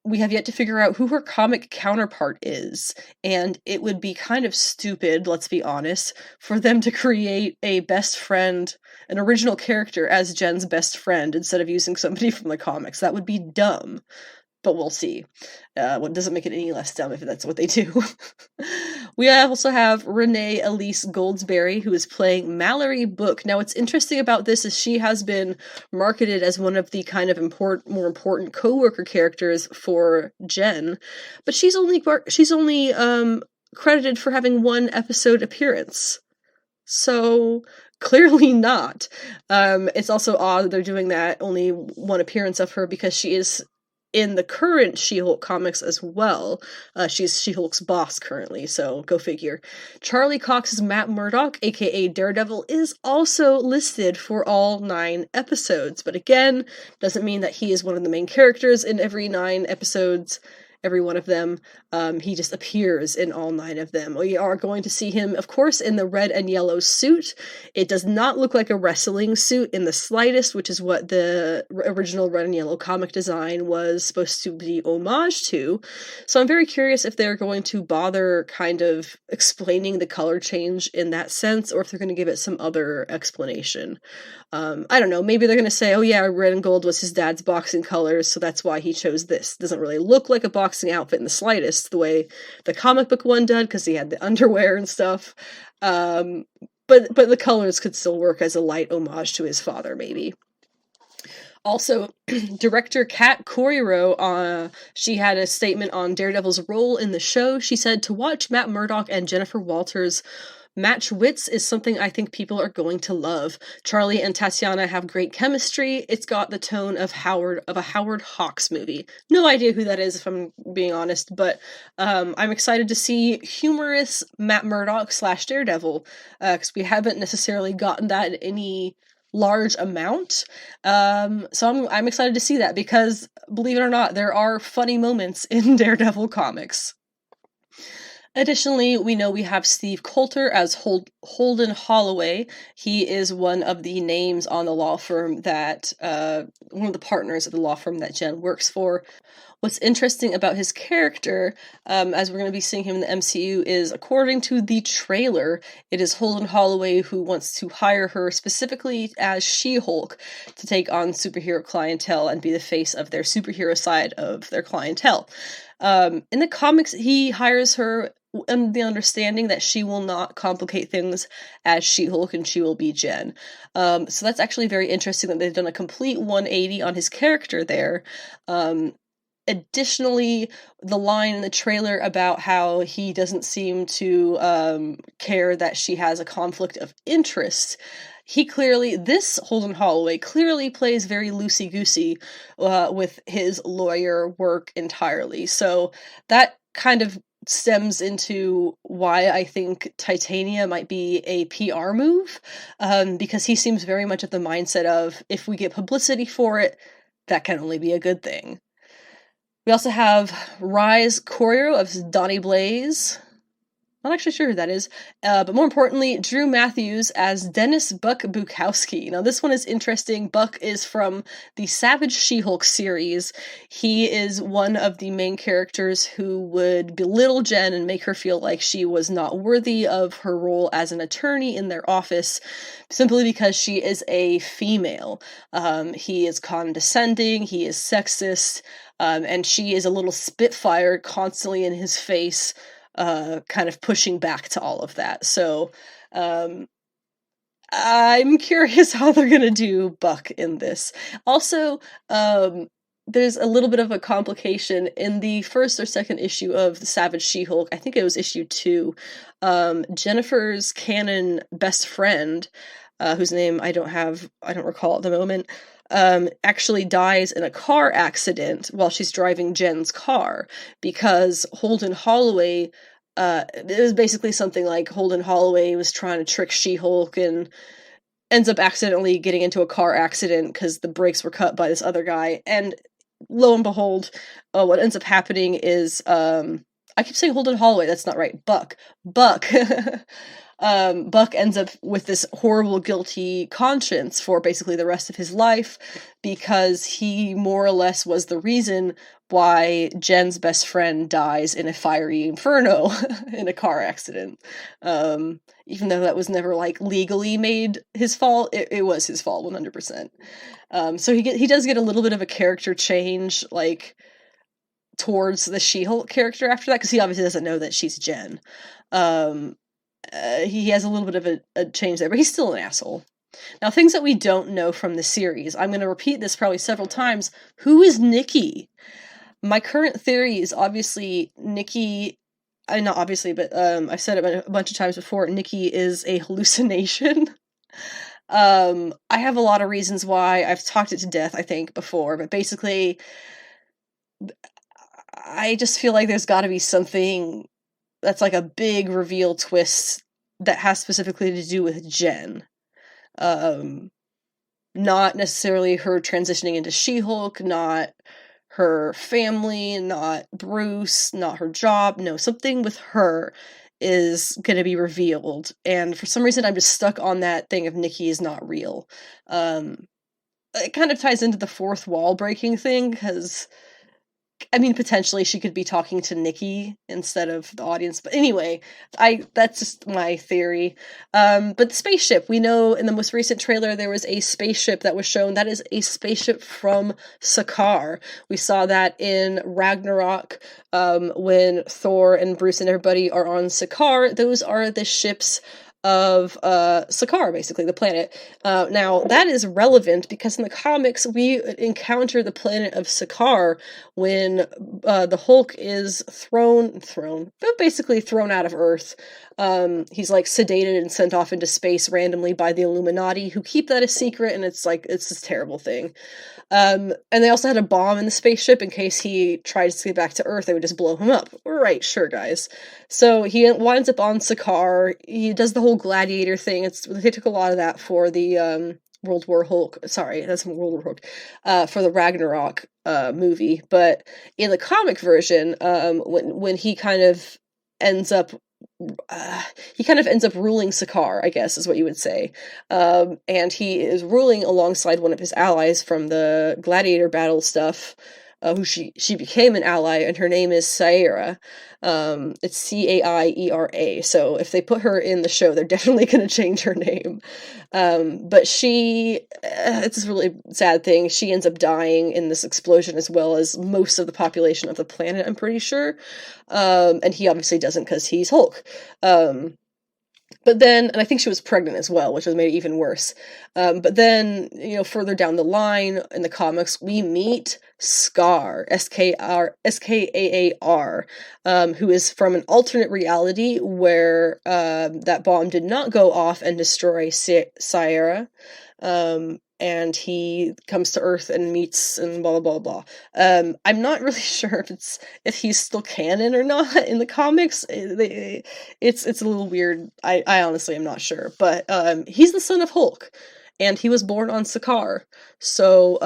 we have yet to figure out who her comic counterpart is, and it would be kind of stupid, let's be honest, for them to create a best friend, an original character as Jen's best friend, instead of using somebody from the comics. That would be dumb. But we'll see. What doesn't make it any less dumb if that's what they do. We also have Renee Elise Goldsberry, who is playing Mallory Book. Now, what's interesting about this is she has been marketed as one of the kind of more important co-worker characters for Jen, but she's only credited for having 1 episode appearance. So clearly not. It's also odd that they're doing that, only 1 appearance of her, because she is in the current She-Hulk comics as well. She's She-Hulk's boss currently, so go figure. Charlie Cox's Matt Murdock, aka Daredevil, is also listed for all 9 episodes, but again, doesn't mean that he is one of the main characters in every 9 episodes. Every one of them. He just appears in all 9 of them. We are going to see him, of course, in the red and yellow suit. It does not look like a wrestling suit in the slightest, which is what the original red and yellow comic design was supposed to be homage to. So I'm very curious if they're going to bother kind of explaining the color change in that sense, or if they're going to give it some other explanation. I don't know, maybe they're going to say, oh yeah, red and gold was his dad's boxing colors, so that's why he chose this. Doesn't really look like a boxing outfit in the slightest, the way the comic book one did, because he had the underwear and stuff. But the colors could still work as a light homage to his father, maybe. Also, director Kat Coiro, she had a statement on Daredevil's role in the show. She said, to watch Matt Murdock and Jennifer Walters match wits is something I think people are going to love. Charlie and Tatiana have great chemistry. It's got the tone of a Howard Hawks movie. No idea who that is, if I'm being honest, but I'm excited to see humorous Matt Murdock / Daredevil, because we haven't necessarily gotten that in any large amount. So I'm excited to see that, because believe it or not, there are funny moments in Daredevil comics. Additionally, we know we have Steve Coulter as Holden Holloway. He is one of the names on the law firm that, one of the partners of the law firm that Jen works for. What's interesting about his character, as we're going to be seeing him in the MCU, is according to the trailer, it is Holden Holloway who wants to hire her specifically as She-Hulk to take on superhero clientele and be the face of their superhero side of their clientele. In the comics, he hires her under the understanding that she will not complicate things as She-Hulk and she will be Jen. So that's actually very interesting that they've done a complete 180 on his character there. Additionally, the line in the trailer about how he doesn't seem to care that she has a conflict of interest, this Holden Holloway clearly plays very loosey-goosey with his lawyer work entirely. So that kind of stems into why I think Titania might be a PR move, because he seems very much of the mindset of, if we get publicity for it, that can only be a good thing. We also have Rise Corio of Donnie Blaze. Not actually sure who that is, but more importantly, Drew Matthews as Dennis Buck Bukowski. Now, this one is interesting. Buck is from the Savage She-Hulk series. He is one of the main characters who would belittle Jen and make her feel like she was not worthy of her role as an attorney in their office, simply because she is a female. He is condescending, he is sexist, and she is a little spitfire constantly in his face, kind of pushing back to all of that. So, I'm curious how they're gonna do Buck in this. Also, there's a little bit of a complication in the first or second issue of the Savage She-Hulk. I think it was issue 2. Jennifer's canon best friend, whose name I don't recall at the moment, actually dies in a car accident while she's driving Jen's car, because Holden Holloway, it was basically something like Holden Holloway was trying to trick She-Hulk and ends up accidentally getting into a car accident because the brakes were cut by this other guy, and lo and behold, what ends up happening is, I keep saying Holden Holloway, that's not right, Buck. Buck ends up with this horrible, guilty conscience for basically the rest of his life, because he more or less was the reason why Jen's best friend dies in a fiery inferno in a car accident. Even though that was never, like, legally made his fault, it was his fault, 100%. So he does get a little bit of a character change, like, towards the She-Hulk character after that, because he obviously doesn't know that she's Jen. He has a little bit of a change there, but he's still an asshole. Now, things that we don't know from the series. I'm going to repeat this probably several times. Who is Nikki? My current theory is obviously Nikki... not obviously, but I've said it a bunch of times before, Nikki is a hallucination. I have a lot of reasons why. I've talked it to death, I think, before, but basically, I just feel like there's gotta be something that's like a big reveal twist that has specifically to do with Jen. Not necessarily her transitioning into She-Hulk, not her family, not Bruce, not her job. No, something with her is going to be revealed. And for some reason, I'm just stuck on that thing of Nikki is not real. It kind of ties into the fourth wall breaking thing, because, I mean, potentially she could be talking to Nikki instead of the audience. But anyway, that's just my theory. But the spaceship, we know in the most recent trailer there was a spaceship that was shown. That is a spaceship from Sakaar. We saw that in Ragnarok, when Thor and Bruce and everybody are on Sakaar. Those are the ships of Sakaar, basically, the planet. Now, that is relevant because in the comics, we encounter the planet of Sakaar when the Hulk is basically thrown out of Earth. He's, like, sedated and sent off into space randomly by the Illuminati, who keep that a secret, and it's this terrible thing. And they also had a bomb in the spaceship in case he tries to get back to Earth, they would just blow him up. Right, sure, guys. So he winds up on Sakaar. He does the whole gladiator thing. They took a lot of that for the World War Hulk. Sorry, that's World War Hulk. For the Ragnarok movie. But in the comic version, when he kind of ends up ruling Sakaar, I guess is what you would say. And he is ruling alongside one of his allies from the gladiator battle stuff, who she became an ally, and her name is Saira. It's Caiera. So if they put her in the show, they're definitely going to change her name. But it's this really sad thing. She ends up dying in this explosion, as well as most of the population of the planet, I'm pretty sure. And he obviously doesn't, because he's Hulk. But then, and I think she was pregnant as well, which was made it even worse. But then, further down the line in the comics, we meet Skaar, Skaar, who is from an alternate reality where that bomb did not go off and destroy Saira. And he comes to Earth and meets and blah blah blah blah. I'm not really sure if he's still canon or not in the comics. It's a little weird. I honestly am not sure, but he's the son of Hulk, and he was born on Sakaar. So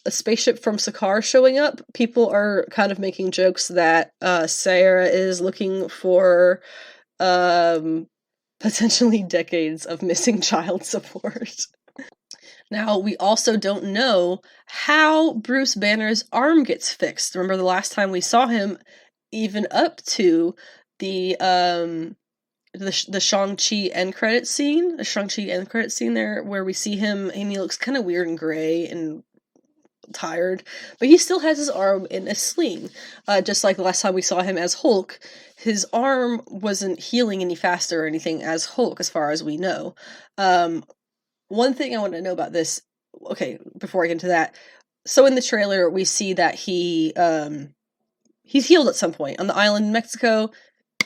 a spaceship from Sakaar showing up, people are kind of making jokes that Sarah is looking for potentially decades of missing child support. Now, we also don't know how Bruce Banner's arm gets fixed. Remember the last time we saw him, even up to the Shang-Chi end credit scene, there, where we see him, and he looks kind of weird and gray and tired, but he still has his arm in a sling. Just like the last time we saw him as Hulk, his arm wasn't healing any faster or anything as Hulk, as far as we know. One thing I want to know about this, okay, before I get into that, so in the trailer, we see that he's healed at some point. On the island in Mexico,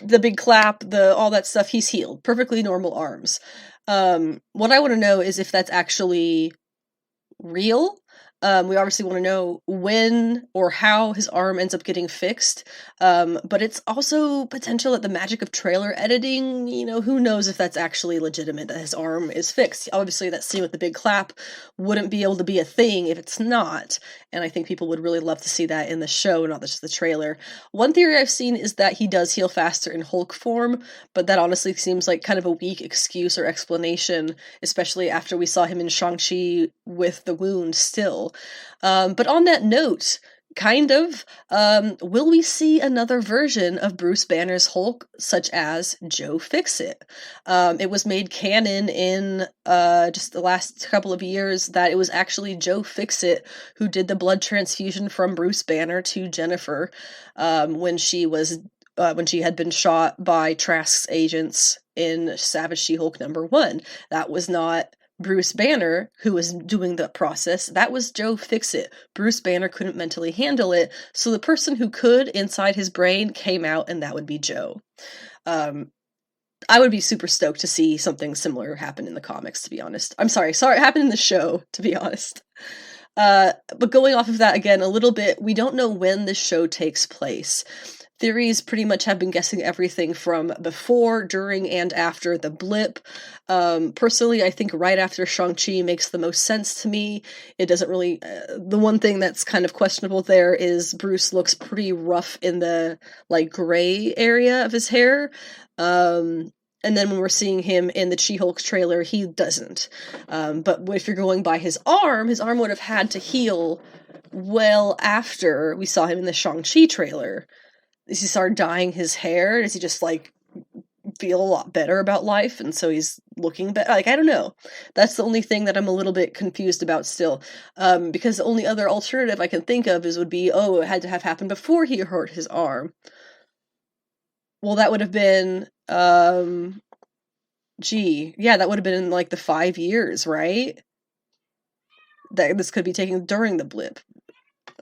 the big clap, all that stuff, he's healed. Perfectly normal arms. What I want to know is if that's actually real, We obviously want to know when or how his arm ends up getting fixed, but it's also potential that the magic of trailer editing, who knows if that's actually legitimate, that his arm is fixed. Obviously, that scene with the big clap wouldn't be able to be a thing if it's not, and I think people would really love to see that in the show, not just the trailer. One theory I've seen is that he does heal faster in Hulk form, but that honestly seems like kind of a weak excuse or explanation, especially after we saw him in Shang-Chi with the wound still. But on that note, will we see another version of Bruce Banner's Hulk, such as Joe Fixit? It was made canon in just the last couple of years that it was actually Joe Fixit who did the blood transfusion from Bruce Banner to Jennifer when she had been shot by Trask's agents in Savage She-Hulk #1. That was not Bruce Banner who was doing the process. That was Joe Fixit. Bruce Banner couldn't mentally handle it, so the person who could inside his brain came out, and that would be Joe. I would be super stoked to see something similar happen in the comics, to be honest. I'm sorry, it happened in the show, to be honest. But going off of that again a little bit, we don't know when this show takes place. Theories pretty much have been guessing everything from before, during, and after the blip. Personally, I think right after Shang-Chi makes the most sense to me. It doesn't really... the one thing that's kind of questionable there is Bruce looks pretty rough in the, gray area of his hair. And then when we're seeing him in the She-Hulk trailer, he doesn't. But if you're going by his arm would have had to heal well after we saw him in the Shang-Chi trailer. Does he start dyeing his hair? Does he just, feel a lot better about life, and so he's looking better? I don't know. That's the only thing that I'm a little bit confused about still. Because the only other alternative I can think of would be, it had to have happened before he hurt his arm. Well, that would have been, that would have been in, the 5 years, right? That this could be taken during the blip.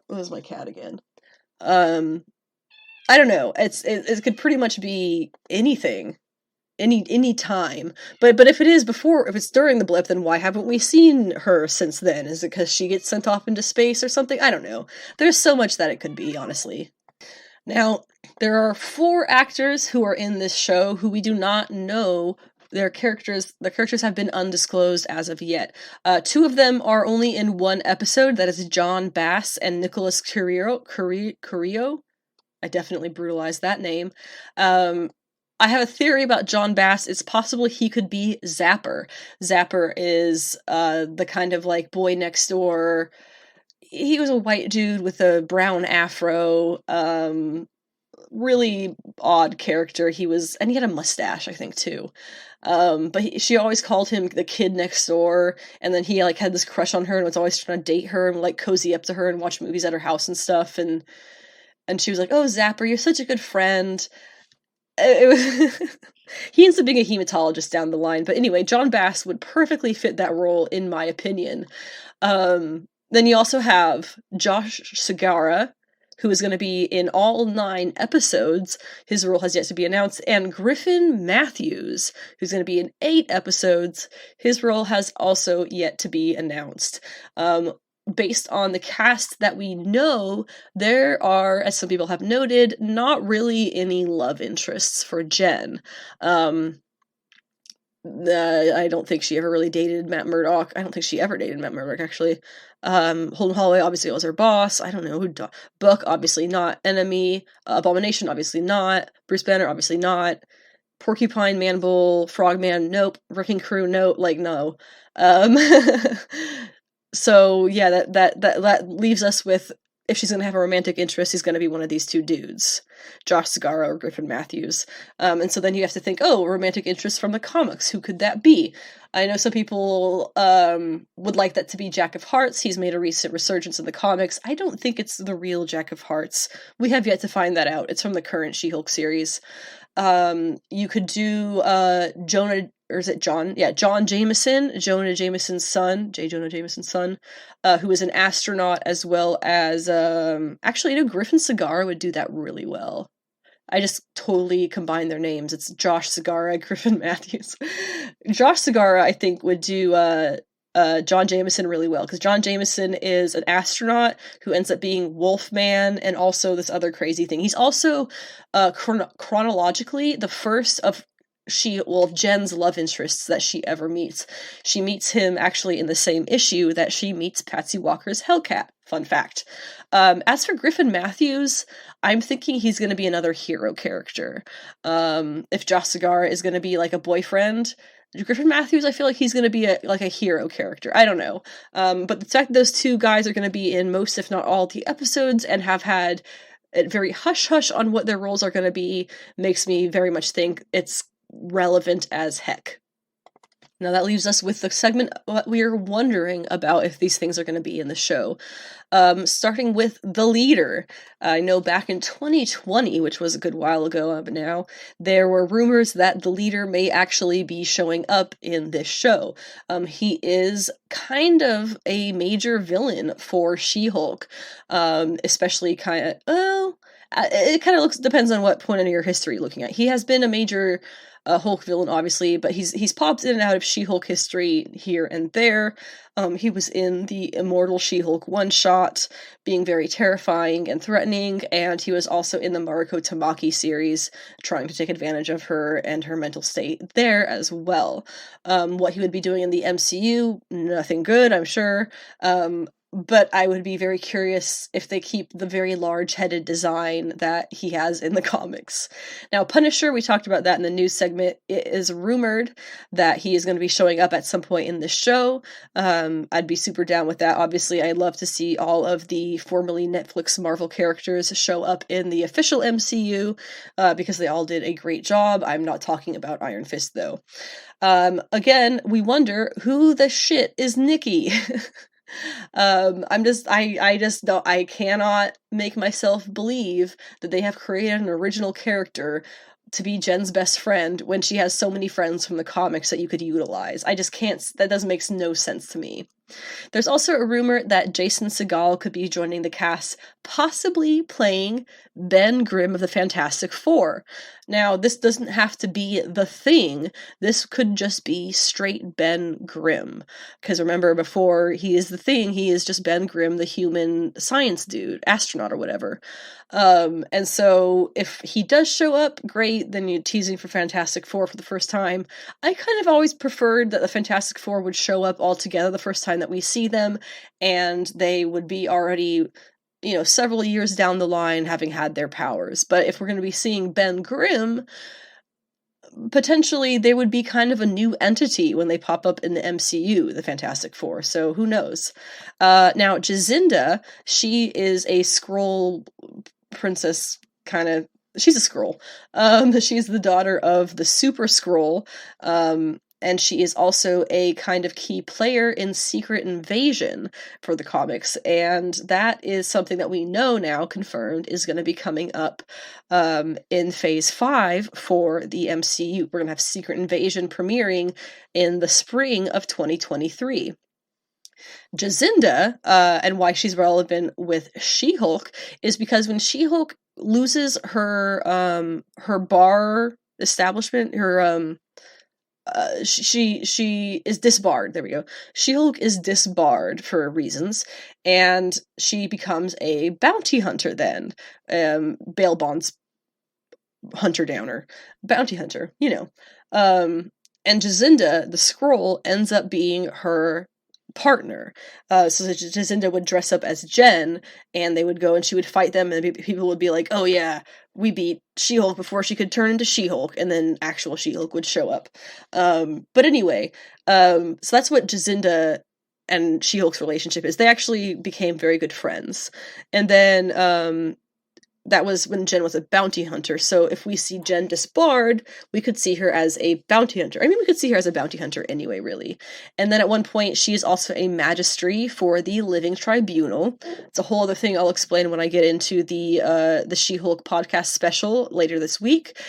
Where's my cat again? I don't know. It could pretty much be anything, any time. But if it is before, if it's during the blip, then why haven't we seen her since then? Is it because she gets sent off into space or something? I don't know. There's so much that it could be, honestly. Now, there are 4 actors who are in this show who we do not know their characters. The characters have been undisclosed as of yet. 2 of them are only in 1 episode. That is John Bass and Nicholas Carrillo. I definitely brutalized that name. I have a theory about John Bass. It's possible he could be Zapper. Zapper is the kind of boy next door. He was a white dude with a brown afro. Really odd character. And he had a mustache, I think, too. But she always called him the kid next door, and then he had this crush on her and was always trying to date her and cozy up to her and watch movies at her house and stuff, and she was like, "Oh, Zapper, you're such a good friend." He ends up being a hematologist down the line, but anyway, John Bass would perfectly fit that role, in my opinion. Then you also have Josh Segarra, who is going to be in all 9 episodes. His role has yet to be announced. And Griffin Matthews, who's going to be in 8 episodes. His role has also yet to be announced. Based on the cast that we know, there are, as some people have noted, not really any love interests for Jen. I don't think she ever really dated Matt Murdock. I don't think she ever dated Matt Murdock, actually. Holden Holloway obviously was her boss. I don't know who. Buck, obviously not. Enemy. Abomination, obviously not. Bruce Banner, obviously not. Porcupine, Manbull, Frogman, nope. Wrecking Crew, nope. No. So yeah, that leaves us with, if she's going to have a romantic interest, he's going to be one of these 2 dudes, Josh Segarra or Griffin Matthews. And so then you have to think, romantic interest from the comics, who could that be? I know some people would like that to be Jack of Hearts. He's made a recent resurgence in the comics. I don't think it's the real Jack of Hearts. We have yet to find that out. It's from the current She-Hulk series. You could do Jonah, or is it John? Yeah, John Jameson's son, J. Jonah Jameson's son, who is an astronaut, as well as, actually, Griffin Segarra would do that really well. I just totally combined their names. It's Josh Segarra, Griffin Matthews. Josh Segarra, I think, would do John Jameson really well, because John Jameson is an astronaut who ends up being Wolfman and also this other crazy thing. He's also chronologically the first of Jen's love interests that she ever meets. She meets him actually in the same issue that she meets Patsy Walker's Hellcat. Fun fact. As for Griffin Matthews, I'm thinking he's going to be another hero character. If Josh Segar is going to be like a boyfriend, Griffin Matthews, I feel like he's going to be a hero character. I don't know. But the fact that those two guys are going to be in most, if not all, the episodes and have had a very hush-hush on what their roles are going to be makes me very much think it's relevant as heck. Now that leaves us with the segment what we are wondering about if these things are going to be in the show. Starting with the leader. I know back in 2020, which was a good while ago now, there were rumors that the leader may actually be showing up in this show. He is kind of a major villain for She-Hulk, especially it kind of depends on what point in your history you're looking at. He has been a major Hulk villain, obviously, but he's popped in and out of She-Hulk history here and there. He was in the Immortal She-Hulk one-shot, being very terrifying and threatening, and he was also in the Mariko Tamaki series, trying to take advantage of her and her mental state there as well. What he would be doing in the MCU, nothing good, I'm sure. But I would be very curious if they keep the very large-headed design that he has in the comics. Now, Punisher, we talked about that in the news segment. It is rumored that he is going to be showing up at some point in this show. I'd be super down with that. Obviously, I'd love to see all of the formerly Netflix Marvel characters show up in the official MCU, because they all did a great job. I'm not talking about Iron Fist, though. Again, we wonder, who the shit is Nikki? I cannot make myself believe that they have created an original character to be Jen's best friend when she has so many friends from the comics that you could utilize. I just can't, that doesn't make no sense to me. There's also a rumor that Jason Segel could be joining the cast, possibly playing Ben Grimm of the Fantastic Four. Now, this doesn't have to be the Thing. This could just be straight Ben Grimm. Because remember, before he is the Thing, he is just Ben Grimm, the human science dude, astronaut or whatever. And so if he does show up, great, then you're teasing for Fantastic Four for the first time. I kind of always preferred that the Fantastic Four would show up all together the first time that we see them, and they would be already, several years down the line having had their powers. But if we're going to be seeing Ben Grimm, potentially they would be kind of a new entity when they pop up in the MCU, the Fantastic Four, so who knows. Now, Jacinda, she is a Skrull princess, she's a Skrull. She's the daughter of the Super Skrull, and she is also a kind of key player in Secret Invasion for the comics, and that is something that we know now, confirmed, is going to be coming up in Phase 5 for the MCU. We're going to have Secret Invasion premiering in the spring of 2023. Jacinda, and why she's relevant with She-Hulk, is because when She-Hulk loses her bar establishment, she is disbarred. There we go. She-Hulk is disbarred for reasons, and she becomes a bounty hunter then. Bail bonds hunter-downer. Bounty hunter, And Jacinda, the Skrull, ends up being her partner. So Jacinda would dress up as Jen, and they would go and she would fight them, and people would be like, oh yeah, we beat She-Hulk before she could turn into She-Hulk, and then actual She-Hulk would show up. But anyway, so that's what Jacinda and She-Hulk's relationship is. They actually became very good friends. And then, that was when Jen was a bounty hunter, so if we see Jen disbarred, we could see her as a bounty hunter. I mean, we could see her as a bounty hunter anyway, really. And then at one point, she is also a magistrate for the Living Tribunal. It's a whole other thing I'll explain when I get into the She-Hulk podcast special later this week.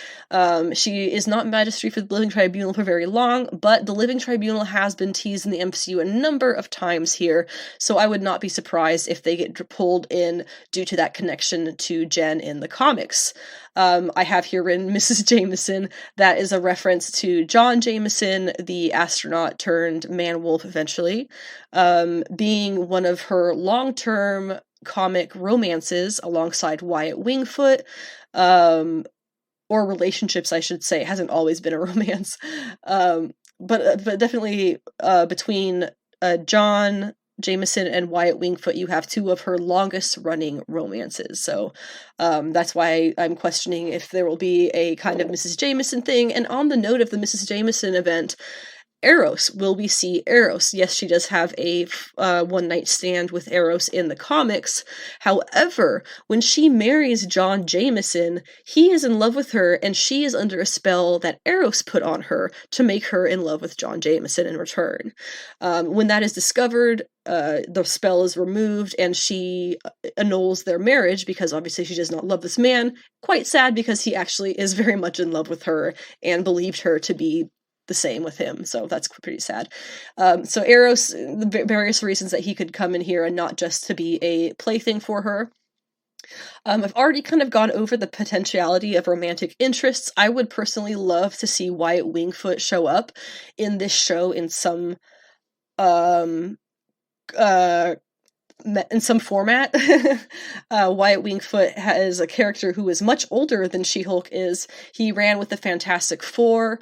She is not magistrate for the Living Tribunal for very long, but the Living Tribunal has been teased in the MCU a number of times here, so I would not be surprised if they get pulled in due to that connection to Jen again in the comics. I have here written Mrs. Jameson. That is a reference to John Jameson, the astronaut turned man-wolf eventually, being one of her long-term comic romances alongside Wyatt Wingfoot, or relationships, I should say. It hasn't always been a romance, but definitely between John Jameson and Wyatt Wingfoot, you have two of her longest running romances. So that's why I'm questioning if there will be a kind of Mrs. Jameson thing. And on the note of the Mrs. Jameson event, Eros, will we see Eros? Yes, she does have a one-night stand with Eros in the comics. However, when she marries John Jameson, he is in love with her, and she is under a spell that Eros put on her to make her in love with John Jameson in return. When that is discovered, the spell is removed, and she annuls their marriage because obviously she does not love this man. Quite sad, because he actually is very much in love with her and believed her to be the same with him, so that's pretty sad. So Eros, the various reasons that he could come in here and not just to be a plaything for her. I've already kind of gone over the potentiality of romantic interests. I would personally love to see Wyatt Wingfoot show up in this show in some format. Wyatt Wingfoot has a character who is much older than She-Hulk is. He ran with the Fantastic Four.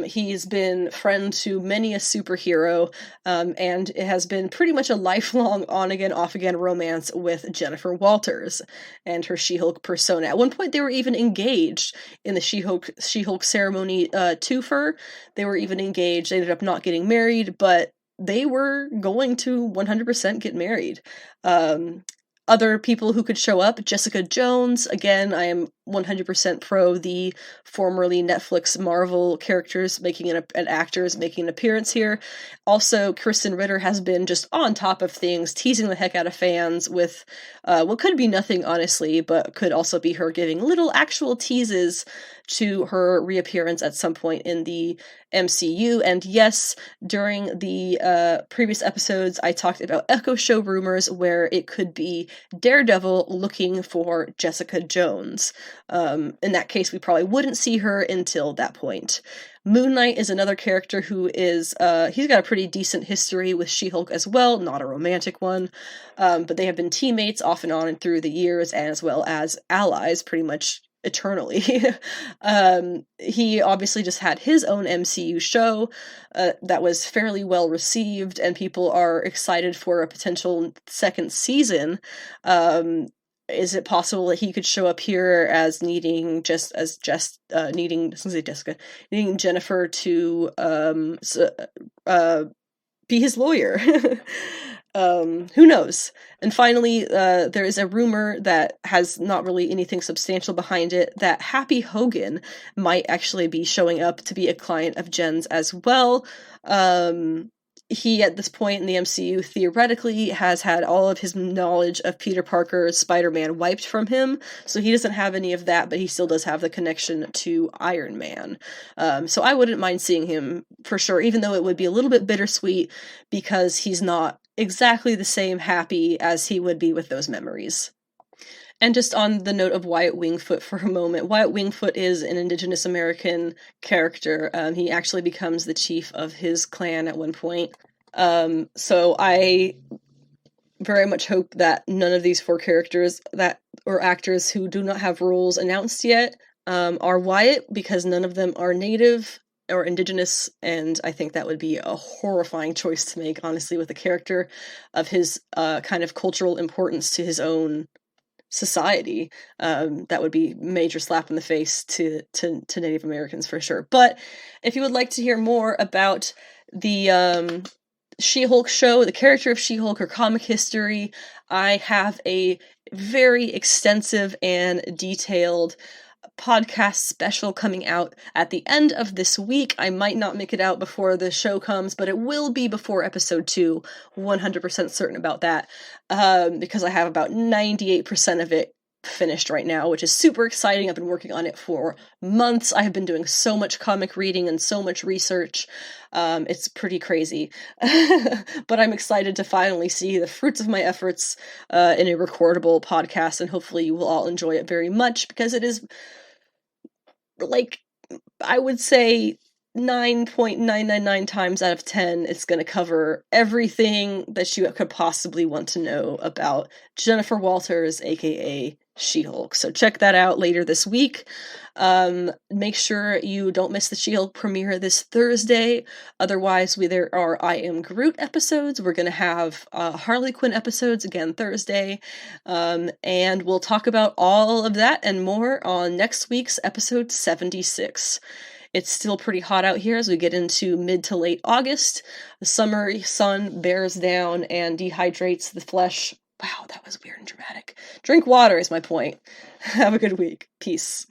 He's been friend to many a superhero, and it has been pretty much a lifelong on-again, off-again romance with Jennifer Walters and her She-Hulk persona. At one point, they were even engaged in the She-Hulk ceremony twofer. They were even engaged. They ended up not getting married, but they were going to 100% get married. Other people who could show up, Jessica Jones. Again, I am 100% pro the formerly Netflix Marvel characters and actors making an appearance here. Also, Kristen Ritter has been just on top of things, teasing the heck out of fans with what could be nothing, honestly, but could also be her giving little actual teases to her reappearance at some point in the MCU. And yes, during the previous episodes, I talked about Echo Show rumors where it could be Daredevil looking for Jessica Jones. In that case, we probably wouldn't see her until that point. Moon Knight is another character who is, he's got a pretty decent history with She-Hulk as well, not a romantic one, but they have been teammates off and on and through the years, as well as allies pretty much eternally. He obviously just had his own MCU show that was fairly well received, and people are excited for a potential second season. Is it possible that he could show up here as needing Jennifer to be his lawyer? Who knows? And finally, there is a rumor that has not really anything substantial behind it that Happy Hogan might actually be showing up to be a client of Jen's as well. He, at this point in the MCU, theoretically has had all of his knowledge of Peter Parker's Spider-Man wiped from him, so he doesn't have any of that, but he still does have the connection to Iron Man. So I wouldn't mind seeing him for sure, even though it would be a little bit bittersweet because he's not exactly the same Happy as he would be with those memories. And just on the note of Wyatt Wingfoot for a moment, Wyatt Wingfoot is an Indigenous American character. He actually becomes the chief of his clan at one point. So I very much hope that none of these four characters or actors who do not have roles announced yet are Wyatt, because none of them are Native or Indigenous, and I think that would be a horrifying choice to make, honestly, with a character of his kind of cultural importance to his own society. That would be a major slap in the face to Native Americans for sure. But if you would like to hear more about the She-Hulk show, the character of She-Hulk, her comic history, I have a very extensive and detailed podcast special coming out at the end of this week. I might not make it out before the show comes, but it will be before episode 2, 100% certain about that, because I have about 98% of it finished right now, which is super exciting. I've been working on it for months. I have been doing so much comic reading and so much research. It's pretty crazy. But I'm excited to finally see the fruits of my efforts in a recordable podcast, and hopefully you will all enjoy it very much, because it is, like, I would say 9.999 times out of 10, it's going to cover everything that you could possibly want to know about Jennifer Walters, aka She-Hulk. So check that out later this week. Make sure you don't miss the She-Hulk premiere this Thursday. Otherwise, there are I Am Groot episodes. We're going to have Harley Quinn episodes again Thursday. And we'll talk about all of that and more on next week's episode 76. It's still pretty hot out here as we get into mid to late August. The summer sun bears down and dehydrates the flesh. Wow, that was weird and dramatic. Drink water is my point. Have a good week. Peace.